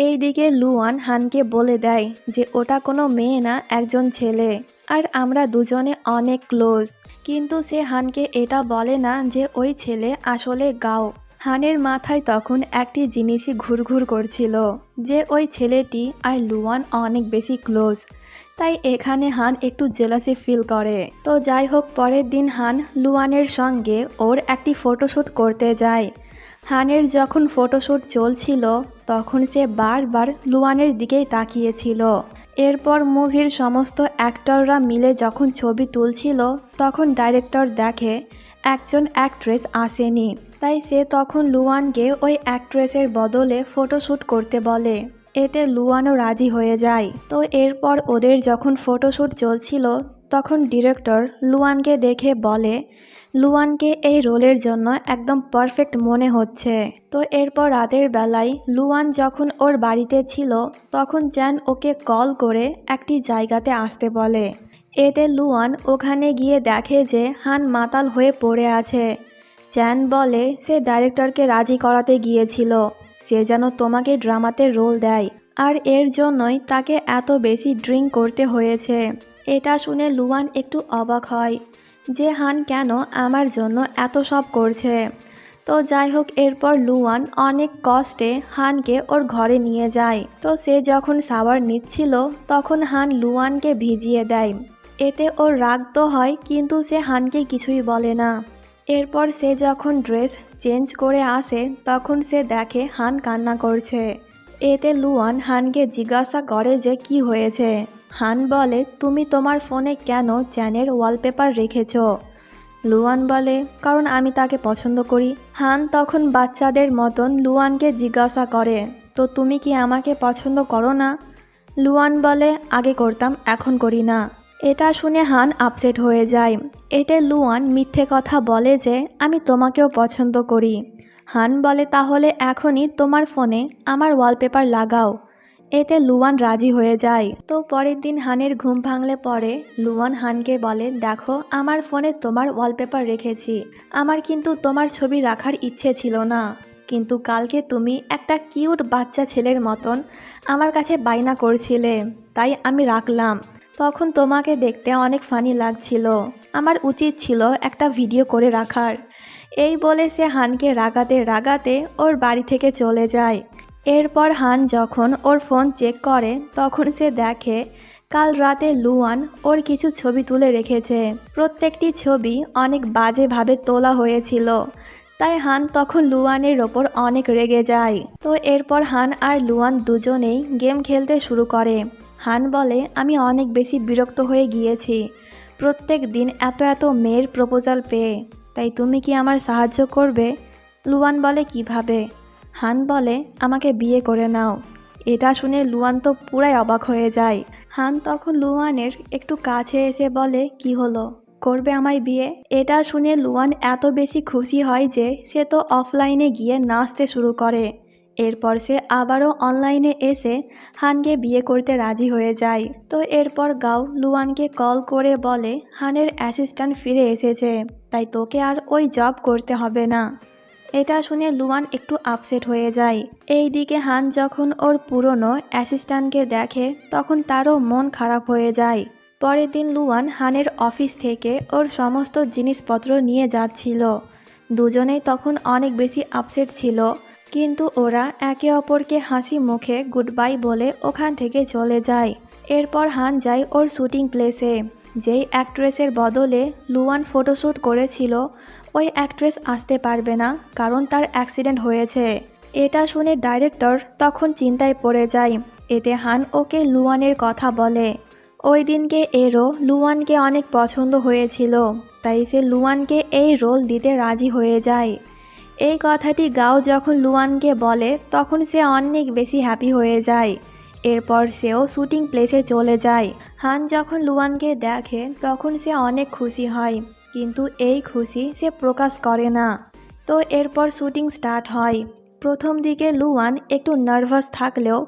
এইদিকে লুয়ান হানকে বলে দেয় যে ওটা কোনো মেয়ে না, একজন ছেলে, আর আমরা দুজনে অনেক ক্লোজ। কিন্তু সে হানকে এটা বলে না যে ওই ছেলে আসলে গাও। হানের মাথায় তখন একটি জিনিসই ঘুরঘুর করছিল, যে ওই ছেলেটি আর লুয়ান অনেক বেশি ক্লোজ, তাই এখানে হান একটু জেলাসি ফিল করে। তো যাই হোক, পরের দিন হান লুয়ানের সঙ্গে ওর একটি ফটোশ্যুট করতে যায়। হানের যখন ফটোশ্যুট চলছিল তখন সে বারবার লুয়ানের দিকেই তাকিয়েছিল। এরপর মুভির সমস্ত অ্যাক্টররা মিলে যখন ছবি তুলছিল তখন ডাইরেক্টর দেখে একজন অ্যাক্ট্রেস আসেনি, তাই সে তখন লুয়ানকে ওই অ্যাক্ট্রেসের বদলে ফটোশ্যুট করতে বলে। এতে লুয়ানও রাজি হয়ে যায়। তো এরপর ওদের যখন ফটোশ্যুট চলছিল তখন ডিরেক্টর লুয়ানকে দেখে বলে, লুয়ানকে এই রোলের জন্য একদম পারফেক্ট মনে হচ্ছে। তো এরপর রাতের বেলায় লুয়ান যখন ওর বাড়িতে ছিল তখন চ্যান ওকে কল করে একটি জায়গাতে আসতে বলে। এতে লুয়ান ওখানে গিয়ে দেখে যে হান মাতাল হয়ে পড়ে আছে। চ্যান বলে সে ডাইরেক্টরকে রাজি করাতে গিয়েছিল, সে যেন তোমাকে ড্রামাতে রোল দেয়, আর এর জন্যই তাকে এত বেশি ড্রিঙ্ক করতে হয়েছে। এটা শুনে লুয়ান একটু অবাক হয় যে হান কেন আমার জন্য এত সব করছে। তো যাই হোক, এরপর লুয়ান অনেক কষ্টে হানকে ওর ঘরে নিয়ে যায়। তো সে যখন শাওয়ার নিচ্ছিল তখন হান লুয়ানকে ভিজিয়ে দেয়। এতে ওর রাগ তো হয়, কিন্তু সে হানকে কিছুই বলে না। এরপর সে যখন ড্রেস চেঞ্জ করে আসে তখন সে দেখে হান কান্না করছে। এতে লুয়ান হানকে জিজ্ঞাসা করে যে কি হয়েছে। হান বলে, তুমি তোমার ফোনে কেন চ্যানের ওয়ালপেপার রেখেছো? লুয়ান বলে, কারণ আমি তাকে পছন্দ করি। হান তখন বাচ্চাদের মতন লুয়ানকে জিজ্ঞাসা করে, তো তুমি কি আমাকে পছন্দ করো না? লুয়ান বলে, আগে করতাম, এখন করি না। এটা শুনে হান আপসেট হয়ে যায়। এতে লুয়ান মিথ্যে কথা বলে যে আমি তোমাকেও পছন্দ করি। হান বলে, তাহলে এখনই তোমার ফোনে আমার ওয়ালপেপার লাগাও। এতে লুয়ান রাজি হয়ে যায়। তো পরের দিন হানের ঘুম ভাঙলে পরে লুয়ান হানকে বলে, দেখো আমার ফোনে তোমার ওয়ালপেপার রেখেছি। আমার কিন্তু তোমার ছবি রাখার ইচ্ছে ছিল না, কিন্তু কালকে তুমি একটা কিউট বাচ্চা ছেলের মতন আমার কাছে বায়না করছিলে, তাই আমি রাখলাম। তখন তোমাকে দেখতে অনেক ফানি লাগছিল, আমার উচিত ছিল একটা ভিডিও করে রাখার। এই বলে সে হানকে রাগাতে রাগাতে ওর বাড়ি থেকে চলে যায়। এরপর হান যখন ওর ফোন চেক করে তখন সে দেখে কাল রাতে লুয়ান ওর কিছু ছবি তুলে রেখেছে। প্রত্যেকটি ছবি অনেক বাজেভাবে তোলা হয়েছিল, তাই হান তখন লুয়ানের ওপর অনেক রেগে যায়। তো এরপর হান আর লুয়ান দুজনেই গেম খেলতে শুরু করে। হান বলে, আমি অনেক বেশি বিরক্ত হয়ে গিয়েছি প্রত্যেক দিন এত এত মেয়ের প্রপোজাল পেয়ে, তাই তুমি কি আমার সাহায্য করবে? লুয়ান বলে, কিভাবে? হান বলে, আমাকে বিয়ে করে নাও। এটা শুনে লুয়ান তো পুরাই অবাক হয়ে যায়। হান তখন লুয়ানের একটু কাছে এসে বলে, কি হলো, করবে আমায় বিয়ে? এটা শুনে লুয়ান এত বেশি খুশি হয় যে সে তো অফলাইনে গিয়ে নাচতে শুরু করে। এরপর সে আবারও অনলাইনে এসে হানকে বিয়ে করতে রাজি হয়ে যায়। তো এরপর গাও লুয়ানকে কল করে বলে, হানের অ্যাসিস্ট্যান্ট ফিরে এসেছে, তাই তোকে আর ওই জব করতে হবে না। এটা শুনে লুয়ান একটু আপসেট হয়ে যায়। এইদিকে হান যখন ওর পুরনো অ্যাসিস্ট্যান্টকে দেখে তখন তারও মন খারাপ হয়ে যায়। পরের দিন লুয়ান হানের অফিস থেকে ওর সমস্ত জিনিসপত্র নিয়ে যাচ্ছিল। দুজনেই তখন অনেক বেশি আপসেট ছিল, কিন্তু ওরা একে অপরকে হাসি মুখে গুড বাই বলে ওখান থেকে চলে যায়। এরপর হান যায় ওর শুটিং প্লেসে। যেই অ্যাক্ট্রেসের বদলে লুয়ান ফটোশ্যুট করেছিল ওই অ্যাক্ট্রেস আসতে পারবে না, কারণ তার অ্যাক্সিডেন্ট হয়েছে। এটা শুনে ডাইরেক্টর তখন চিন্তায় পড়ে যায়। এতে হান ওকে লুয়ানের কথা বলে। ওই দিনকে এরও লুয়ানকে অনেক পছন্দ হয়েছিল, তাই সে লুয়ানকে এই রোল দিতে রাজি হয়ে যায়। এই কথাটি গাও যখন লুয়ানকে বলে তখন সে অনেক বেশি হ্যাপি হয়ে যায়। এরপর সেও শুটিং প্লেসে চলে যায়। হান যখন লুয়ানকে দেখে তখন সে অনেক খুশি হয়, কিন্তু এই খুশি সে প্রকাশ করে না। তো এরপর শুটিং স্টার্ট হয়। প্রথম দিকে লুয়ান একটু নার্ভাস থাকলেও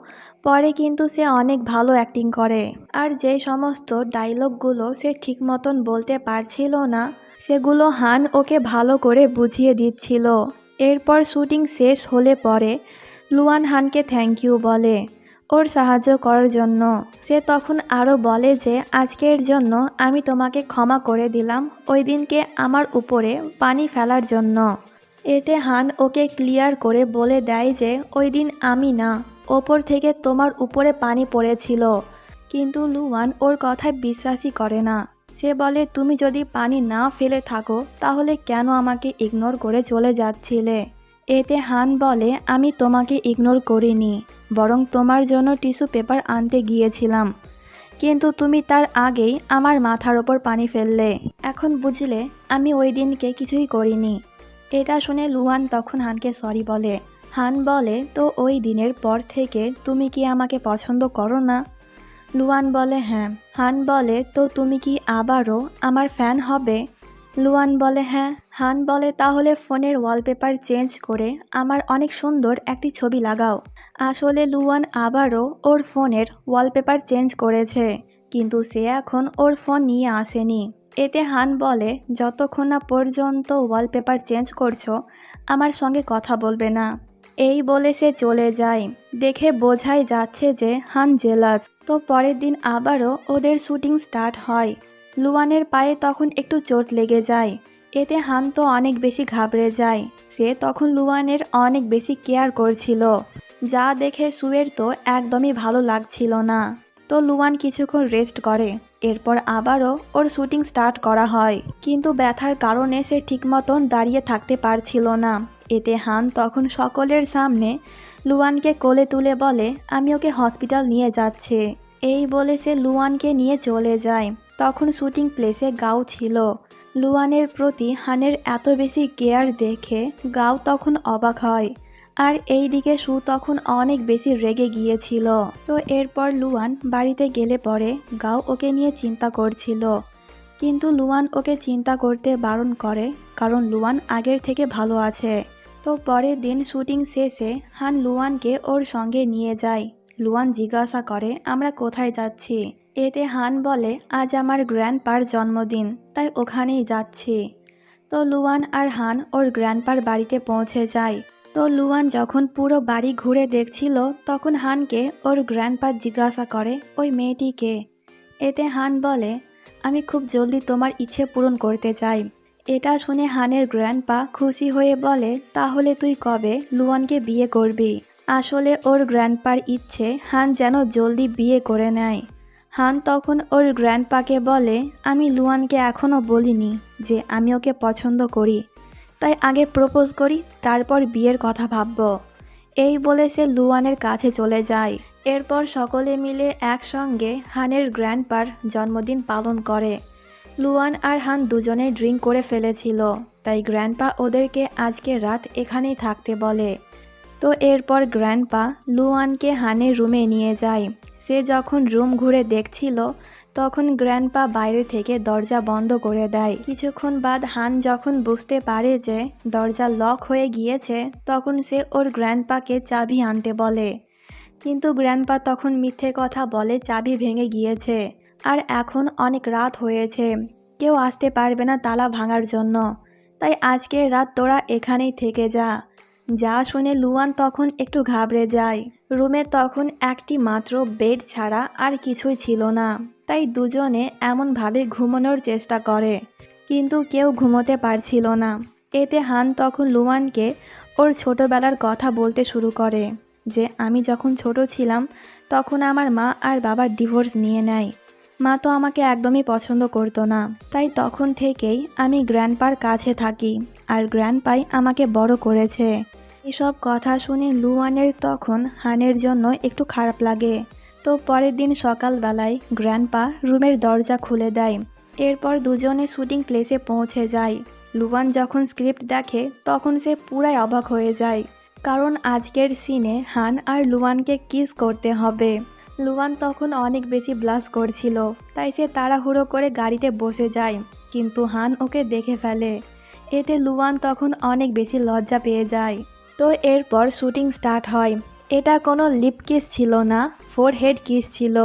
পরে কিন্তু সে অনেক ভালো অ্যাক্টিং করে। আর যে সমস্ত ডায়লগগুলো সে ঠিক মতন বলতে পারছিল না সেগুলো হান ওকে ভালো করে বুঝিয়ে দিচ্ছিল। এরপর শুটিং শেষ হলে পরে লুয়ান হানকে থ্যাংক ইউ বলে ওর সাহায্য করার জন্য। সে তখন আরও বলে যে আজকের জন্য আমি তোমাকে ক্ষমা করে দিলাম ওই দিনকে আমার উপরে পানি ফেলার জন্য। এতে হান ওকে ক্লিয়ার করে বলে দেয় যে ওই দিন আমি না, ওপর থেকে তোমার উপরে পানি পড়েছিল। কিন্তু লুয়ান ওর কথায় বিশ্বাসই করে না। সে বলে, তুমি যদি পানি না ফেলে থাকো তাহলে কেন আমাকে ইগনোর করে চলে যাচ্ছিলে? এতে হান বলে, আমি তোমাকে ইগনোর করিনি, বরং তোমার জন্য টিস্যু পেপার আনতে গিয়েছিলাম, কিন্তু তুমি তার আগেই আমার মাথার ওপর পানি ফেললে। এখন বুঝলে আমি ওই দিনকে কিছুই করিনি। এটা শুনে লুয়ান তখন হানকে সরি বলে। হান বলে, তো ওই দিনের পর থেকে তুমি কি আমাকে পছন্দ করো না? লুয়ান বলে, হ্যাঁ। হান বলে, তো তুমি কি আবারও আমার ফ্যান হবে? লুয়ান বলে, হ্যাঁ। হান বলে, তাহলে ফোনের ওয়ালপেপার চেঞ্জ করে আমার অনেক সুন্দর একটি ছবি লাগাও। আসলে লুয়ান আবারও ওর ফোনের ওয়ালপেপার চেঞ্জ করেছে, কিন্তু সে এখন ওর ফোন নিয়ে আসেনি। এতে হান বলে, যতক্ষণ না পর্যন্ত ওয়ালপেপার চেঞ্জ করছো আমার সঙ্গে কথা বলবে না। এই বলে সে চলে যায়। দেখে বোঝাই যাচ্ছে যে হান জেলাস। তো পরের দিন আবারও ওদের শুটিং স্টার্ট হয়। লুয়ানের পায়ে তখন একটু চোট লেগে যায়। এতে হান তো অনেক বেশি ঘাবড়ে যায়। সে তখন লুয়ানের অনেক বেশি কেয়ার করছিল, যা দেখে সুয়ের তো একদমই ভালো লাগছিল না। তো লুয়ান কিছুক্ষণ রেস্ট করে। এরপর আবারও ওর শুটিং স্টার্ট করা হয়, কিন্তু ব্যথার কারণে সে ঠিক মতন দাঁড়িয়ে থাকতে পারছিল না। এতে হান তখন সকলের সামনে লুয়ানকে কোলে তুলে বলে, আমি ওকে হসপিটাল নিয়ে যাচ্ছি। এই বলে সে লুয়ানকে নিয়ে চলে যায়। তখন শুটিং প্লেসে গাও ছিল। লুয়ানের প্রতি হানের এত বেশি কেয়ার দেখে গাও তখন অবাক হয়। আর এই দিকে সু তখন অনেক বেশি রেগে গিয়েছিল। তো এরপর লুয়ান বাড়িতে গেলে পরে গাও ওকে নিয়ে চিন্তা করছিল, কিন্তু লুয়ান ওকে চিন্তা করতে বারণ করে, কারণ লুয়ান আগের থেকে ভালো আছে। তো পরের দিন শুটিং শেষে হান লুয়ানকে ওর সঙ্গে নিয়ে যায়। লুয়ান জিজ্ঞাসা করে আমরা কোথায় যাচ্ছি। এতে হান বলে আজ আমার গ্র্যান্ডপার জন্মদিন, তাই ওখানেই যাচ্ছি। তো লুয়ান আর হান ওর গ্র্যান্ডপার বাড়িতে পৌঁছে যায়। তো লুয়ান যখন পুরো বাড়ি ঘুরে দেখছিল তখন হানকে ওর গ্র্যান্ডপা জিজ্ঞাসা করে ওই মেয়েটিকে। এতে হান বলে আমি খুব জলদি তোমার ইচ্ছে পূরণ করতে চাই। এটা শুনে হানের গ্র্যান্ডপা খুশি হয়ে বলে তাহলে তুই কবে লুয়ানকে বিয়ে করবি। আসলে ওর গ্র্যান্ডপার ইচ্ছে হান যেন জলদি বিয়ে করে নেয়। হান তখন ওর গ্র্যান্ডপাকে বলে আমি লুয়ানকে এখনও বলিনি যে আমি ওকে পছন্দ করি, তাই আগে প্রপোজ করি তারপর বিয়ের কথা ভাবব। এই বলে সে লুয়ানের কাছে চলে যায়। এরপর সকলে মিলে একসঙ্গে হানের গ্র্যান্ডপার জন্মদিন পালন করে। লুয়ান আর হান দুজনেই ড্রিঙ্ক করে ফেলেছিল, তাই গ্র্যান্ডপা ওদেরকে আজকে রাত এখানেই থাকতে বলে। তো এরপর গ্র্যান্ডপা লুয়ানকে হানের রুমে নিয়ে যায়। সে যখন রুম ঘুরে দেখছিল তখন গ্র্যান্ডপা বাইরে থেকে দরজা বন্ধ করে দেয়। কিছুক্ষণ বাদ হান যখন বুঝতে পারে যে দরজা লক হয়ে গিয়েছে তখন সে ওর গ্র্যান্ডপাকে চাবি আনতে বলে, কিন্তু গ্র্যান্ডপা তখন মিথ্যে কথা বলে চাবি ভেঙে গিয়েছে আর এখন অনেক রাত হয়েছে, কেউ আসতে পারবে না তালা ভাঙার জন্য, তাই আজকের রাত তোরা এখানেই থেকে যা। যা শুনে লুয়ান তখন একটু ঘাবড়ে যায়। রুমে তখন একটি মাত্র বেড ছাড়া আর কিছুই ছিল না, তাই দুজনে এমনভাবে ঘুমানোর চেষ্টা করে, কিন্তু কেউ ঘুমোতে পারছিল না। এতে হান তখন লুয়ানকে ওর ছোটবেলার কথা বলতে শুরু করে যে আমি যখন ছোট ছিলাম তখন আমার মা আর বাবার ডিভোর্স নিয়ে নেয়। মা তো আমাকে একদমই পছন্দ করতো না, তাই তখন থেকেই আমি গ্র্যান্ডপার কাছে থাকি আর গ্র্যান্ডপাই আমাকে বড় করেছে। এসব কথা শুনে লুয়ানের তখন হানের জন্য একটু খারাপ লাগে। তো পরের দিন সকালবেলায় গ্র্যান্ডপা রুমের দরজা খুলে দেয়। এরপর দুজনে শুটিং প্লেসে পৌঁছে যায়। লুয়ান যখন স্ক্রিপ্ট দেখে তখন সে পুরাই অবাক হয়ে যায়, কারণ আজকের সিনে হান আর লুয়ানকে কিস করতে হবে। লুয়ান তখন অনেক বেশি ব্লাশ করছিল, তাই সে তাড়াহুড়ো করে গাড়িতে বসে যায়, কিন্তু হান ওকে দেখে ফেলে। এতে লুয়ান তখন অনেক বেশি লজ্জা পেয়ে যায়। তো এরপর শুটিং স্টার্ট হয়। এটা কোনো লিপ কিস ছিল না, ফোরহেড কিস ছিল।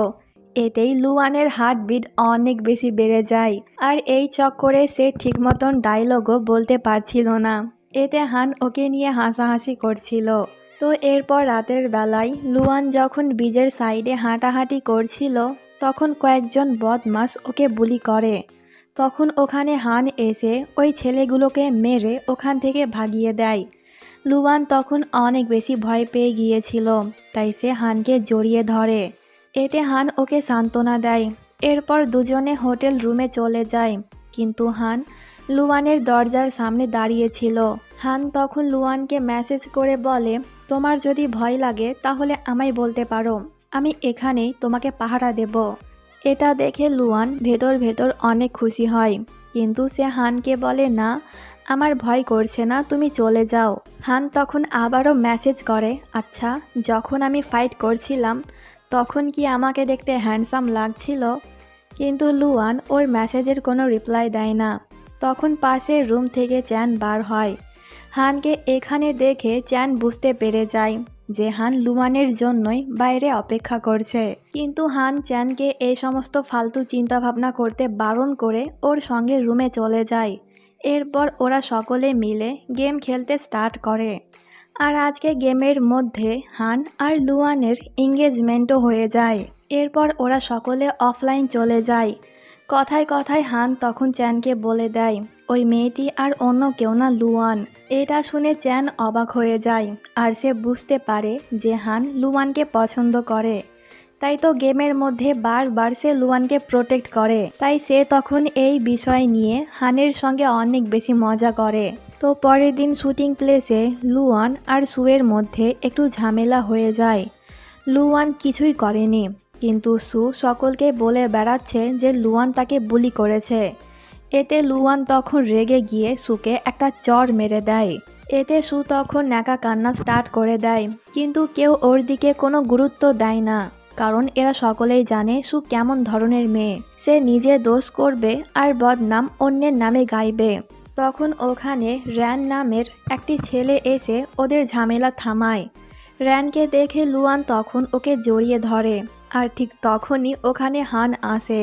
এতেই লুয়ানের হার্টবিট অনেক বেশি বেড়ে যায় আর এই চক্করে সে ঠিক মতন ডায়লগও বলতে পারছিল না। এতে হান ওকে নিয়ে হাসাহাসি করছিল। তো এরপর রাতের বেলায় লুয়ান যখন বীজের সাইডে হাঁটাহাঁটি করছিল তখন কয়েকজন বদমাশ ওকে বুলি করে। তখন ওখানে হান এসে ওই ছেলেগুলোকে মেরে ওখান থেকে ভাগিয়ে দেয়। লুয়ান তখন অনেক বেশি ভয় পেয়ে গিয়েছিল, তাই সে হানকে জড়িয়ে ধরে। এতে হান ওকে সান্ত্বনা দেয়। এরপর দুজনে হোটেল রুমে চলে যায়, কিন্তু হান লুয়ানের দরজার সামনে দাঁড়িয়েছিল। হান তখন লুয়ানকে মেসেজ করে বলে তোমার যদি ভয় লাগে তাহলে আমায় বলতে পারো, আমি এখানেই তোমাকে পাহারা দেব। এটা দেখে লুয়ান ভেতর ভেতর অনেক খুশি হয়, কিন্তু সে হানকে বলে না, আমার ভয় করছে না, তুমি চলে যাও। হান তখন আবারও মেসেজ করে আচ্ছা যখন আমি ফাইট করছিলাম তখন কি আমাকে দেখতে হ্যান্ডসাম লাগছিল? কিন্তু লুয়ান ওর মেসেজের কোনো রিপ্লাই দেয় না। তখন পাশের রুম থেকে চ্যান বার হয়। হানকে এখানে দেখে চ্যান বুঝতে পেরে যায় যে হান লুয়ানের জন্যই বাইরে অপেক্ষা করছে, কিন্তু হান চ্যানকে এই সমস্ত ফালতু চিন্তাভাবনা করতে বারণ করে ওর সঙ্গে রুমে চলে যায়। এরপর ওরা সকলে মিলে গেম খেলতে স্টার্ট করে। আর আজকে গেমের মধ্যে হান আর লুয়ানের এঙ্গেজমেন্টও হয়ে যায়। এরপর ওরা সকলে অফলাইন চলে যায়। কথায় কথায় হান তখন চ্যানকে বলে দেয় ওই মেয়েটি আর অন্য কেউ না, লুয়ান। এটা শুনে চ্যান অবাক হয়ে যায় আর সে বুঝতে পারে যে হান লুয়ানকে পছন্দ করে, তাই তো গেমের মধ্যে বারবার সে লুয়ানকে প্রোটেক্ট করে। তাই সে তখন এই বিষয় নিয়ে হানের সঙ্গে অনেক বেশি মজা করে। তো পরের দিন শুটিং প্লেসে লুয়ান আর সুয়ের মধ্যে একটু ঝামেলা হয়ে যায়। লুয়ান কিছুই করেনি, কিন্তু সু সকলকে বলে বেড়াচ্ছে যে লুয়ান তাকে বুলি করেছে। এতে লুয়ান তখন রেগে গিয়ে সুকে একটা চড় মেরে দেয়। এতে সু তখন ন্যাকা কান্না স্টার্ট করে দেয়, কিন্তু কেউ ওর দিকে কোনো গুরুত্ব দেয় না, কারণ এরা সকলেই জানে সু কেমন ধরনের মেয়ে। সে নিজে দোষ করবে আর বদনাম অন্যের নামে গাইবে। তখন ওখানে র্যান নামের একটি ছেলে এসে ওদের ঝামেলা থামায়। র্যানকে দেখে লুয়ান তখন ওকে জড়িয়ে ধরে, আর ঠিক তখনই ওখানে হান আসে।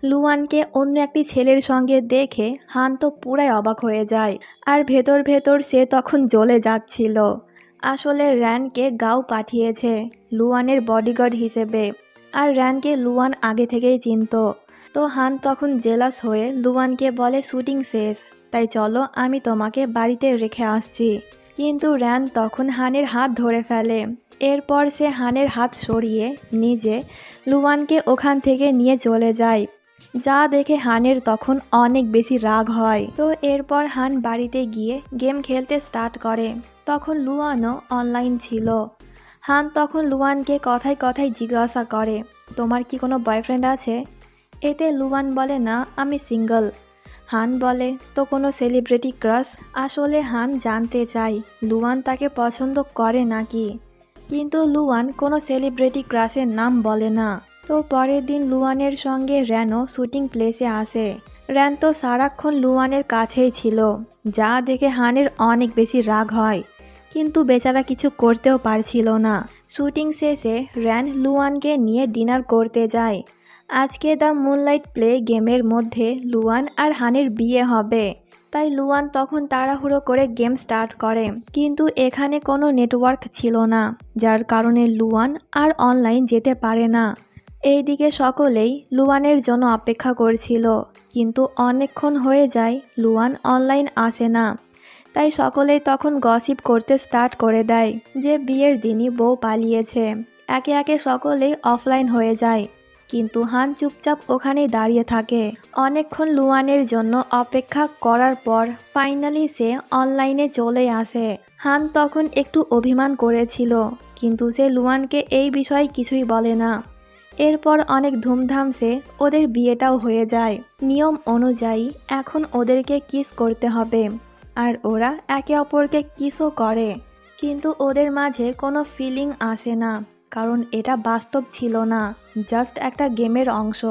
লুয়ানকে অন্য একটি ছেলের সঙ্গে দেখে হান তো পুরাই অবাক হয়ে যায়, আর ভেতর ভেতর সে তখন জ্বলে যাচ্ছিল। আসলে র্যানকে গাও পাঠিয়েছে লুয়ানের বডিগার্ড হিসেবে, আর র্যানকে লুয়ান আগে থেকেই চিনতো। তো হান তখন জেলাস হয়ে লুয়ানকে বলে শুটিং শেষ, তাই চলো আমি তোমাকে বাড়িতে রেখে আসছি। কিন্তু র্যান তখন হানের হাত ধরে ফেলে। এরপর সে হানের হাত সরিয়ে নিজে লুয়ানকে ওখান থেকে নিয়ে চলে যায়, যা দেখে হানের তখন অনেক বেশি রাগ হয়। তো এরপর হান বাড়িতে গিয়ে গেম খেলতে স্টার্ট করে। তখন লুয়ানও অনলাইন ছিল। হান তখন লুয়ানকে কথায় কথায় জিজ্ঞাসা করে, তোমার কি কোনো বয়ফ্রেন্ড আছে? এতে লুয়ান বলে, না আমি সিঙ্গল। হান বলে, তো কোনো সেলিব্রিটি ক্রাশ? আসলে হান জানতে চায় লুয়ান তাকে পছন্দ করে নাকি, কিন্তু লুয়ান কোনো সেলিব্রিটি ক্রাশের নাম বলে না। তো পরের দিন লুয়ানের সঙ্গে র্যানও শুটিং প্লেসে আসে। র্যান তো সারাক্ষণ লুয়ানের কাছেই ছিল, যা দেখে হানের অনেক বেশি রাগ হয়, কিন্তু বেচারা কিছু করতেও পারছিল না। শুটিং শেষে র্যান লুয়ানকে নিয়ে ডিনার করতে যায়। আজকে দ্য মুনলাইট প্লে গেমের মধ্যে লুয়ান আর হানের বিয়ে হবে, তাই লুয়ান তখন তাড়াহুড়ো করে গেম স্টার্ট করে। কিন্তু এখানে কোনো নেটওয়ার্ক ছিল না, যার কারণে লুয়ান আর অনলাইন যেতে পারে না। এইদিকে সকলেই লুয়ানের জন্য অপেক্ষা করছিল, কিন্তু অনেকক্ষণ হয়ে যায় লুয়ান অনলাইন আসে না। তাই সকলেই তখন গসিপ করতে স্টার্ট করে দেয় যে বিয়ের দিনই বউ পালিয়েছে। একে একে সকলেই অফলাইন হয়ে যায়, কিন্তু হান চুপচাপ ওখানেই দাঁড়িয়ে থাকে। অনেকক্ষণ লুয়ানের জন্য অপেক্ষা করার পর ফাইনালি সে অনলাইনে চলে আসে। হান তখন একটু অভিমান করেছিল, কিন্তু সে লুয়ানকে এই বিষয়ে কিছুই বলে না। এরপর অনেক ধুমধামসে ওদের বিয়েটাও হয়ে যায়। নিয়ম অনুযায়ী এখন ওদেরকে কিস করতে হবে, আর ওরা একে অপরকে কিসও করে। কিন্তু ওদের মাঝে কোনো ফিলিং আসে না, কারণ এটা বাস্তব ছিল না, জাস্ট একটা গেমের অংশ।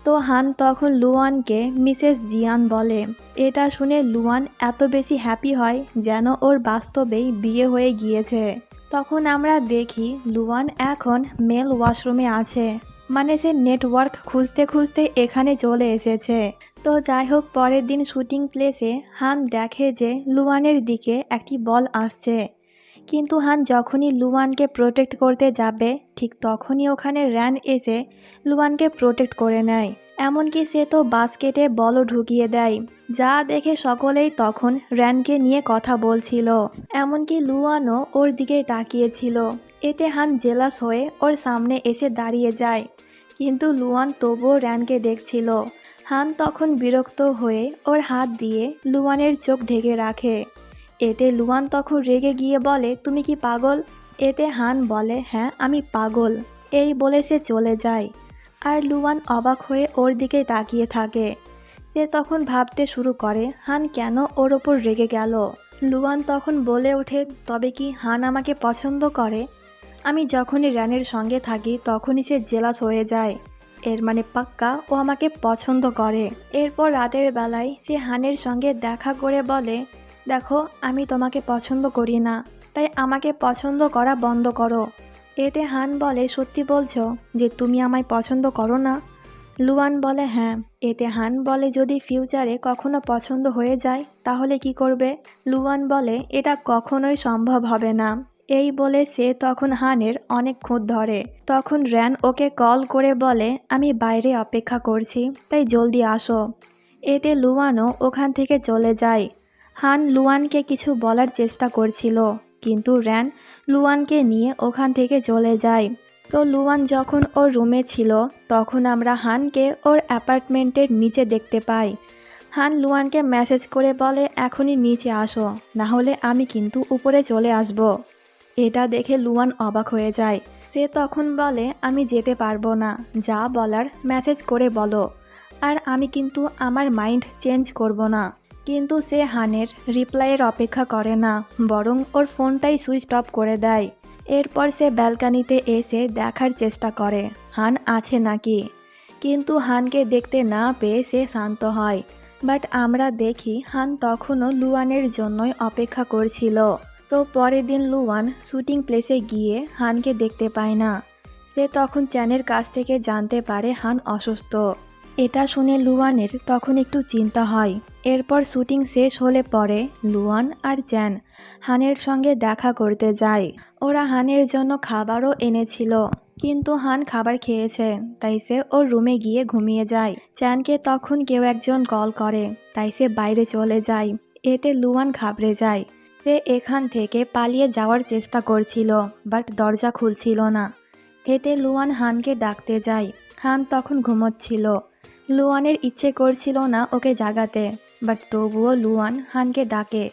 তো হান তখন লুয়ানকে মিসেস জিয়ান বলে। এটা শুনে লুয়ান এত বেশি হ্যাপি হয় যেন ওর বাস্তবেই বিয়ে হয়ে গিয়েছে। তখন আমরা দেখি লুয়ান এখন মেল ওয়াশরুমে আছে, মানে সে নেটওয়ার্ক খুঁজতে খুঁজতে এখানে চলে এসেছে। তো যাই হোক, পরের দিন শুটিং প্লেসে হান দেখে যে লুয়ানের দিকে একটি বল আসছে, কিন্তু হান যখনই লুয়ানকে প্রোটেক্ট করতে যাবে ঠিক তখনই ওখানে র্যান এসে লুয়ানকে প্রোটেক্ট করে নেয়। এমনকি সে তো বাস্কেটে বলও ঢুকিয়ে দেয়, যা দেখে সকলেই তখন র্যানকে নিয়ে কথা বলছিল। এমনকি লুয়ানও ওর দিকে তাকিয়েছিল। এতে হান জেলাস হয়ে ওর সামনে এসে দাঁড়িয়ে যায়, কিন্তু লুয়ান তবুও র্যানকে দেখছিল। হান তখন বিরক্ত হয়ে ওর হাত দিয়ে লুয়ানের চোখ ঢেকে রাখে। এতে লুয়ান তখন রেগে গিয়ে বলে, তুমি কি পাগল? এতে হান বলে, হ্যাঁ আমি পাগল। এই বলে সে চলে যায়, আর লুয়ান অবাক হয়ে ওর দিকে তাকিয়ে থাকে। সে তখন ভাবতে শুরু করে হান কেন ওর ওপর রেগে গেল। লুয়ান তখন বলে ওঠে, তবে কি হান আমাকে পছন্দ করে? আমি যখনই র্যানের সঙ্গে থাকি তখনই সে জেলাস হয়ে যায়, এর মানে পাক্কা ও আমাকে পছন্দ করে। এরপর রাতের বেলায় সে হানের সঙ্গে দেখা করে বলে, দেখো আমি তোমাকে পছন্দ করি না, তাই আমাকে পছন্দ করা বন্ধ করো। এতে হান বলে, সত্যি বলছো যে তুমি আমায় পছন্দ করো না? লুয়ান বলে, হ্যাঁ। এতে হান বলে, যদি ফিউচারে কখনো পছন্দ হয়ে যায় তাহলে কি করবে? লুয়ান বলে, এটা কখনোই সম্ভব হবে না। এই বলে সে তখন হানের অনেক খুঁত ধরে। তখন র্যান ওকে কল করে বলে, আমি বাইরে অপেক্ষা করছি, তাই জলদি আসো। এতে লুয়ানও ওখান থেকে চলে যায়। হান লুয়ানকে কিছু বলার চেষ্টা করছিল, কিন্তু র্যান লুয়ানকে নিয়ে ওখান থেকে চলে যায়। তো লুয়ান যখন ওর রুমে ছিল তখন আমরা হানকে ওর অ্যাপার্টমেন্টের নিচে দেখতে পাই। হান লুয়ানকে মেসেজ করে বলে, এখনই নিচে আসো, না হলে আমি কিন্তু উপরে চলে আসব। এটা দেখে লুয়ান অবাক হয়ে যায়। সে তখন বলে, আমি যেতে পারবো না, যা বলার মেসেজ করে বলো, আর আমি কিন্তু আমার মাইন্ড চেঞ্জ করব না। কিন্তু সে হানের রিপ্লাইয়ের অপেক্ষা করে না, বরং ওর ফোনটাই সুইচ অফ করে দেয়। এরপর সে ব্যালকানিতে এসে দেখার চেষ্টা করে হান আছে নাকি, কিন্তু হানকে দেখতে না পেয়ে সে শান্ত হয়। বাট আমরা দেখি হান তখনও লুয়ানের জন্যই অপেক্ষা করছিল। তো পরের দিন লুয়ান শুটিং প্লেসে গিয়ে হানকে দেখতে পায় না। সে তখন চ্যানের কাছ থেকে জানতে পারে হান অসুস্থ। এটা শুনে লুয়ানের তখন একটু চিন্তা হয়। এরপর শুটিং শেষ হলে পরে লুয়ান আর চ্যান হানের সঙ্গে দেখা করতে যায়। ওরা হানের জন্য খাবারও এনেছিল, কিন্তু হান খাবার খেয়েছে, তাই সে ওর রুমে গিয়ে ঘুমিয়ে যায়। চ্যানকে তখন কেউ একজন কল করে, তাই সে বাইরে চলে যায়। এতে লুয়ান ঘাবড়ে যায়। সে এখান থেকে পালিয়ে যাওয়ার চেষ্টা করছিল, বাট দরজা খুলছিল না। এতে লুয়ান হানকে ডাকতে যায়। হান তখন ঘুমোচ্ছিল। লুয়ানের ইচ্ছে করছিল না ওকে জাগাতে, বাট তবুও লুয়ান হানকে ডাকে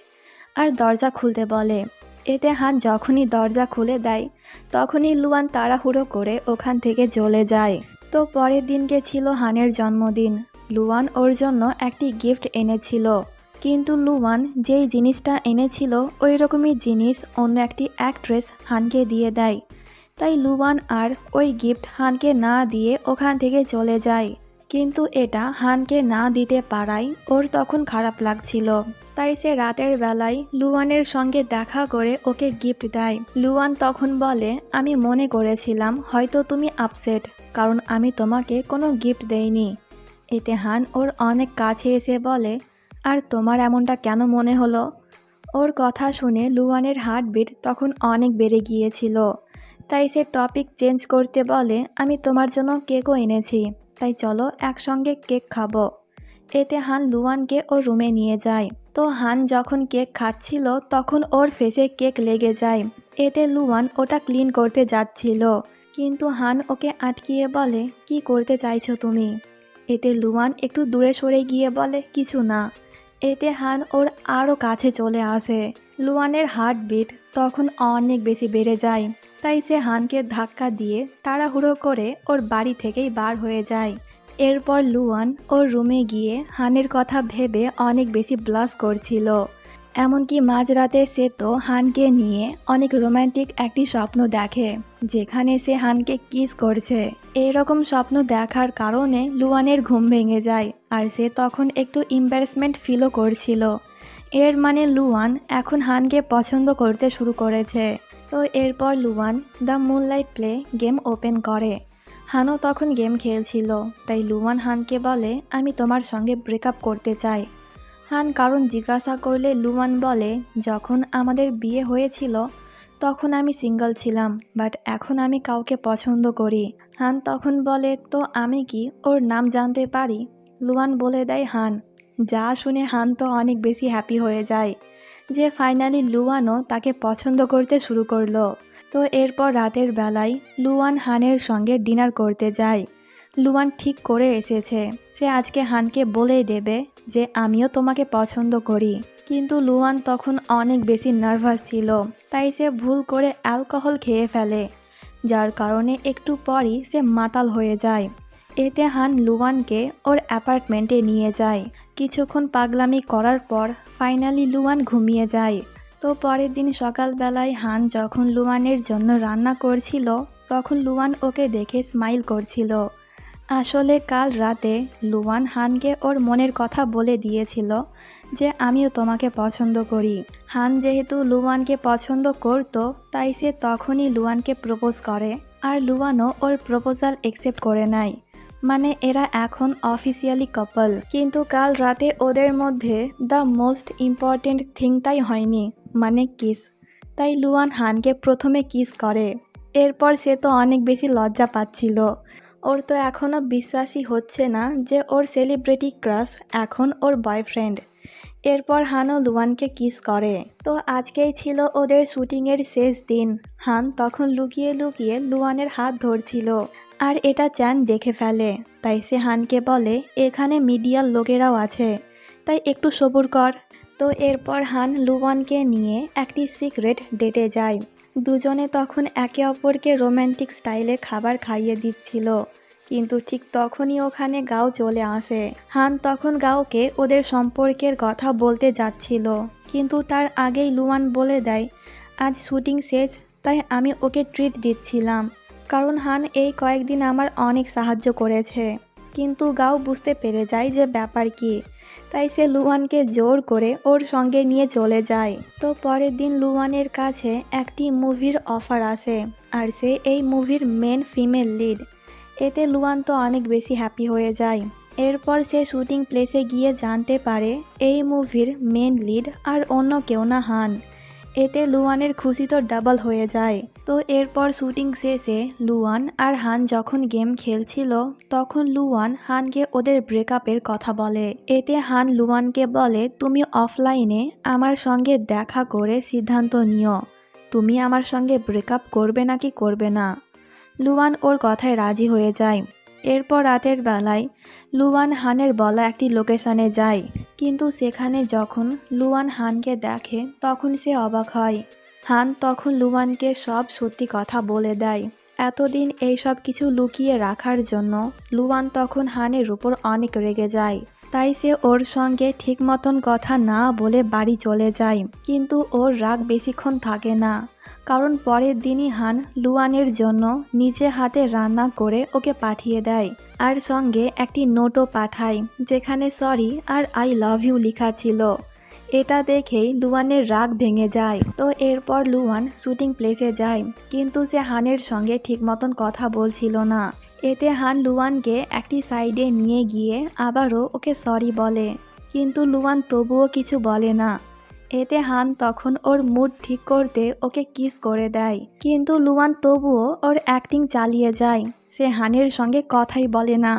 আর দরজা খুলতে বলে। এতে হান যখনই দরজা খুলে দেয় তখনই লুয়ান তাড়াহুড়ো করে ওখান থেকে চলে যায়। তো পরের দিনকে ছিল হানের জন্মদিন। লুয়ান ওর জন্য একটি গিফট এনেছিল, কিন্তু লুয়ান যেই জিনিসটা এনেছিল ওই রকমই জিনিস অন্য একটি অ্যাক্ট্রেস হানকে দিয়ে দেয়। তাই লুয়ান আর ওই গিফট হানকে না দিয়ে ওখান থেকে চলে যায়। কিন্তু এটা হানকে না দিতে পারায় ওর তখন খারাপ লাগছিল। তাই সে রাতের বেলায় লুয়ানের সঙ্গে দেখা করে ওকে গিফট দেয়। লুয়ান তখন বলে, আমি মনে করেছিলাম হয়তো তুমি আপসেট, কারণ আমি তোমাকে কোনো গিফট দেইনি। এতে হান ওর অনেক কাছে এসে বলে, আর তোমার এমনটা কেন মনে হলো? ওর কথা শুনে লুয়ানের হার্টবিট তখন অনেক বেড়ে গিয়েছিল। তাই সে টপিক চেঞ্জ করতে বলে, আমি তোমার জন্য কেকও এনেছি, তাই চলো একসঙ্গে কেক খাবো। এতে হান লুয়ানকে ওর রুমে নিয়ে যায়। তো হান যখন কেক খাচ্ছিল তখন ওর ফেসে কেক লেগে যায়। এতে লুয়ান ওটা ক্লিন করতে যাচ্ছিল, কিন্তু হান ওকে আটকিয়ে বলে, কি করতে চাইছো তুমি? এতে লুয়ান একটু দূরে সরে গিয়ে বলে, কিছু না। এতে হান ওর আরও কাছে চলে আসে। লুয়ানের হার্টবিট তখন অনেক বেশি বেড়ে যায়। তাই সে হানকে ধাক্কা দিয়ে তাড়াহুড়ো করে ওর বাড়ি থেকেই বার হয়ে যায়। এরপর লুয়ান ওর রুমে গিয়ে হানের কথা ভেবে অনেক বেশি ব্লাশ করছিল। এমনকি মাঝরাতে সে তো হানকে নিয়ে অনেক রোম্যান্টিক একটি স্বপ্ন দেখে, যেখানে সে হানকে কিস করছে। এরকম স্বপ্ন দেখার কারণে লুয়ানের ঘুম ভেঙে যায়, আর সে তখন একটু এম্বারেসমেন্ট ফিলও করছিল। এর মানে লুয়ান এখন হানকে পছন্দ করতে শুরু করেছে। তো এরপর Lhuan the moonlight play game open করে। হানও তখন গেম খেলছিল, তাই লুয়ান হানকে বলে, আমি তোমার সঙ্গে ব্রেকআপ করতে চাই। হান কারণ জিজ্ঞাসা করলে লুয়ান বলে, যখন আমাদের বিয়ে হয়েছিল তখন আমি সিঙ্গেল ছিলাম, বাট এখন আমি কাউকে পছন্দ করি। হান তখন বলে, তো আমি কি ওর নাম জানতে পারি? লুয়ান বলে দেয় হান। যা শুনে হান তো অনেক বেশি হ্যাপি হয়ে যায় যে ফাইনালি লুয়ানও তাকে পছন্দ করতে শুরু করলো। তো এরপর রাতের বেলায় লুয়ান হানের সঙ্গে ডিনার করতে যায়। লুয়ান ঠিক করে এসেছে সে আজকে হানকে বলেই দেবে যে আমিও তোমাকে পছন্দ করি। কিন্তু লুয়ান তখন অনেক বেশি নার্ভাস ছিল, তাই সে ভুল করে অ্যালকোহল খেয়ে ফেলে, যার কারণে একটু পরই সে মাতাল হয়ে যায়। এতে হান লুয়ানকে ওর অ্যাপার্টমেন্টে নিয়ে যায়। কিছুক্ষণ পাগলামি করার পর ফাইনালি লুয়ান ঘুমিয়ে যায়। তো পরের দিন সকালবেলায় হান যখন লুয়ানের জন্য রান্না করছিল তখন লুয়ান ওকে দেখে স্মাইল করছিল। আসলে কাল রাতে লুয়ান হানকে ওর মনের কথা বলে দিয়েছিল যে আমিও তোমাকে পছন্দ করি। হান যেহেতু লুয়ানকে পছন্দ করত, তাই সে তখনই লুয়ানকে প্রপোজ করে, আর লুয়ানও ওর প্রপোজাল অ্যাকসেপ্ট করে নেয়। মানে এরা এখন অফিসিয়ালি কাপল। কিন্তু কাল রাতে ওদের মধ্যে দ্য মোস্ট ইম্পর্টেন্ট থিংটাই হয়নি, মানে কিস। তাই লুয়ান হানকে প্রথমে কিস করে। এরপর সে তো অনেক বেশি লজ্জা পাচ্ছিল। ওর তো এখনও বিশ্বাসই হচ্ছে না যে ওর সেলিব্রিটি ক্রাশ এখন ওর বয়ফ্রেন্ড। এরপর হানও লুয়ানকে কিস করে। তো আজকেই ছিল ওদের শুটিংয়ের শেষ দিন। হান তখন লুকিয়ে লুকিয়ে লুয়ানের হাত ধরছিল, আর এটা চ্যান দেখে ফেলে। তাই সে হানকে বলে, এখানে মিডিয়ার লোকেরাও আছে, তাই একটু সবুর কর। তো এরপর হান লুয়ানকে নিয়ে একটি সিক্রেট ডেটে যায়। দুজনে তখন একে অপরকে রোম্যান্টিক স্টাইলে খাবার খাইয়ে দিচ্ছিল, কিন্তু ঠিক তখনই ওখানে গাও চলে আসে। হান তখন গাওকে ওদের সম্পর্কের কথা বলতে যাচ্ছিল, কিন্তু তার আগেই লুয়ান বলে দেয়, আজ শুটিং শেষ, তাই আমি ওকে ট্রিট দিচ্ছিলাম, কারণ হান এই কয়েকদিন আমার অনেক সাহায্য করেছে। কিন্তু গাও বুঝতে পেরে যায় যে ব্যাপার কি, তাই সে লুয়ানকে জোর করে ওর সঙ্গে নিয়ে চলে যায়। তো পরের দিন লুয়ানের কাছে একটি মুভির অফার আসে, আর সে এই মুভির মেন ফিমেল লিড। এতে লুয়ান তো অনেক বেশি হ্যাপি হয়ে যায়। এরপর সে শুটিং প্লেসে গিয়ে জানতে পারে এই মুভির মেন লিড আর অন্য কেউ না, হান। এতে লুয়ানের খুশি তো ডাবল হয়ে যায়। তো এরপর শুটিং শেষে লুয়ান আর হান যখন গেম খেলছিল, তখন লুয়ান হানকে ওদের ব্রেকআপের কথা বলে। এতে হান লুয়ানকে বলে, তুমি অফলাইনে আমার সঙ্গে দেখা করে সিদ্ধান্ত নিও, তুমি আমার সঙ্গে ব্রেকআপ করবে নাকি করবে না। লুয়ান ওর কথায় রাজি হয়ে যায়। এরপর রাতের বেলায় লুয়ান হানের বলা একটি লোকেশনে যায়, কিন্তু সেখানে যখন লুয়ান হানকে দেখে তখন সে অবাক হয়। হান তখন লুয়ানকে সব সত্যি কথা বলে দেয়। এতদিন এইসব কিছু লুকিয়ে রাখার জন্য লুয়ান তখন হানের উপর অনেক রেগে যায়। তাই সে ওর সঙ্গে ঠিক মতন কথা না বলে বাড়ি চলে যায়। কিন্তু ওর রাগ বেশিক্ষণ থাকে না, কারণ পরের দিনই হান লুয়ানের জন্য নিজে হাতে রান্না করে ওকে পাঠিয়ে দেয়, আর সঙ্গে একটি নোটও পাঠায় যেখানে সরি আর আই লাভ ইউ লেখা ছিল। এটা দেখেই লুয়ানের রাগ ভেঙে যায়। তো এরপর লুয়ান শুটিং প্লেসে যায়, কিন্তু সে হানের সঙ্গে ঠিক মতন কথা বলছিল না। এতে হান লুয়ানকে একটি সাইডে নিয়ে গিয়ে আবারও ওকে সরি বলে, কিন্তু লুয়ান তবুও কিছু বলে না। এতে হান তখন ওর মুড ঠিক করতে ওকে কিস করে দেয়, কিন্তু লুয়ান তবুও ওর অ্যাক্টিং চালিয়ে যায়, সে হানের সঙ্গে কথাই বলে না।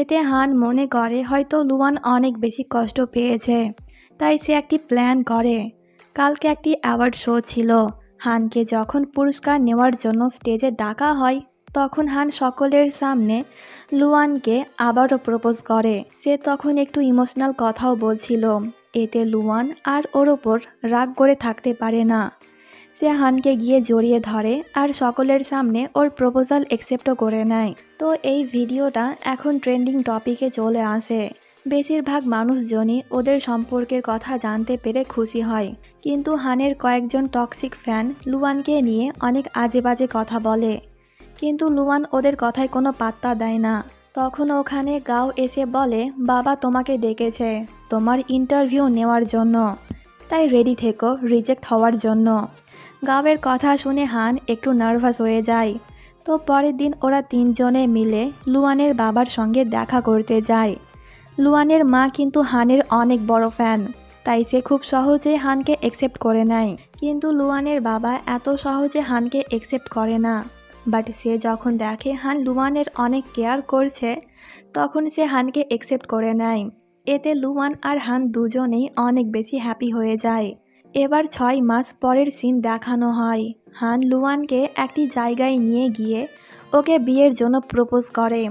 এতে হান মনে করে হয়তো লুয়ান অনেক বেশি কষ্ট পেয়েছে, তাই সে একটি প্ল্যান করে। কালকে একটি অ্যাওয়ার্ড শো ছিল, হানকে যখন পুরস্কার নেওয়ার জন্য স্টেজে ডাকা হয়, তখন হান সকলের সামনে লুয়ানকে আবারও প্রপোজ করে। সে তখন একটু ইমোশনাল কথাও বলছিল। এতে লুয়ান আর ওর ওপর রাগ করে থাকতে পারে না। সে হানকে গিয়ে জড়িয়ে ধরে আর সকলের সামনে ওর প্রপোজাল অ্যাকসেপ্টও করে নেয়। তো এই ভিডিওটা এখন ট্রেন্ডিং টপিকে চলে আসে। বেশিরভাগ মানুষজনই ওদের সম্পর্কের কথা জানতে পেরে খুশি হয়, কিন্তু হানের কয়েকজন টক্সিক ফ্যান লুয়ানকে নিয়ে অনেক আজে বাজে কথা বলে, কিন্তু লুয়ান ওদের কথায় কোনো পাত্তা দেয় না। তখন ওখানে গাও এসে বলে, বাবা তোমাকে ডেকেছে তোমার ইন্টারভিউ নেওয়ার জন্য, তাই রেডি থেকো রিজেক্ট হওয়ার জন্য। গাওয়ের কথা শুনে হান একটু নার্ভাস হয়ে যায়। তো পরের দিন ওরা তিনজনে মিলে লুয়ানের বাবার সঙ্গে দেখা করতে যায়। লুয়ানের মা কিন্তু হানের অনেক বড় ফ্যান, তাই সে খুব সহজে হানকে অ্যাকসেপ্ট করে নেয়। কিন্তু লুয়ানের বাবা এত সহজে হানকে অ্যাকসেপ্ট করে না। বাট সে যখন দেখে হান লুয়ানের অনেক কেয়ার করছে, তখন সে হানকে অ্যাকসেপ্ট করে নেয়। এতে লুয়ান আর হান দুজনেই অনেক বেশি হ্যাপি হয়ে যায়। এবার 6 মাস পরের সিন দেখানো হয়। হান লুয়ানকে একটি জায়গায় নিয়ে গিয়ে ওকে বিয়ের জন্য প্রপোজ করে,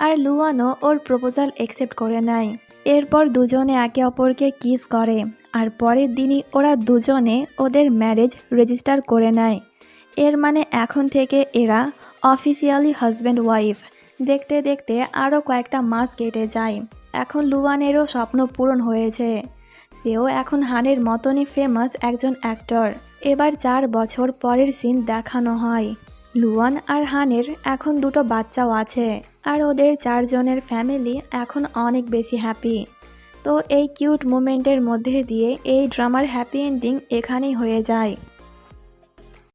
আর লুয়ানও ওর প্রপোজাল অ্যাকসেপ্ট করে নেয়। এরপর দুজনে একে অপরকে কিস করে, আর পরের দিনই ওরা দুজনে ওদের ম্যারেজ রেজিস্টার করে নেয়। এর মানে এখন থেকে এরা অফিসিয়ালি হাজব্যান্ড ওয়াইফ। দেখতে দেখতে আরও কয়েকটা মাস কেটে যায়। এখন লুয়ানেরও স্বপ্ন পূরণ হয়েছে, সেও এখন হানের মতনই ফেমাস একজন অ্যাক্টর। এবার 4 বছর পরের সিন দেখানো হয়। লুয়ান আর হানের এখন 2টো বাচ্চাও আছে, আর ওদের 4 জনের ফ্যামিলি এখন অনেক বেশি হ্যাপি। তো এই কিউট মোমেন্টের মধ্যে দিয়ে এই ড্রামার হ্যাপি এন্ডিং এখানেই হয়ে যায়।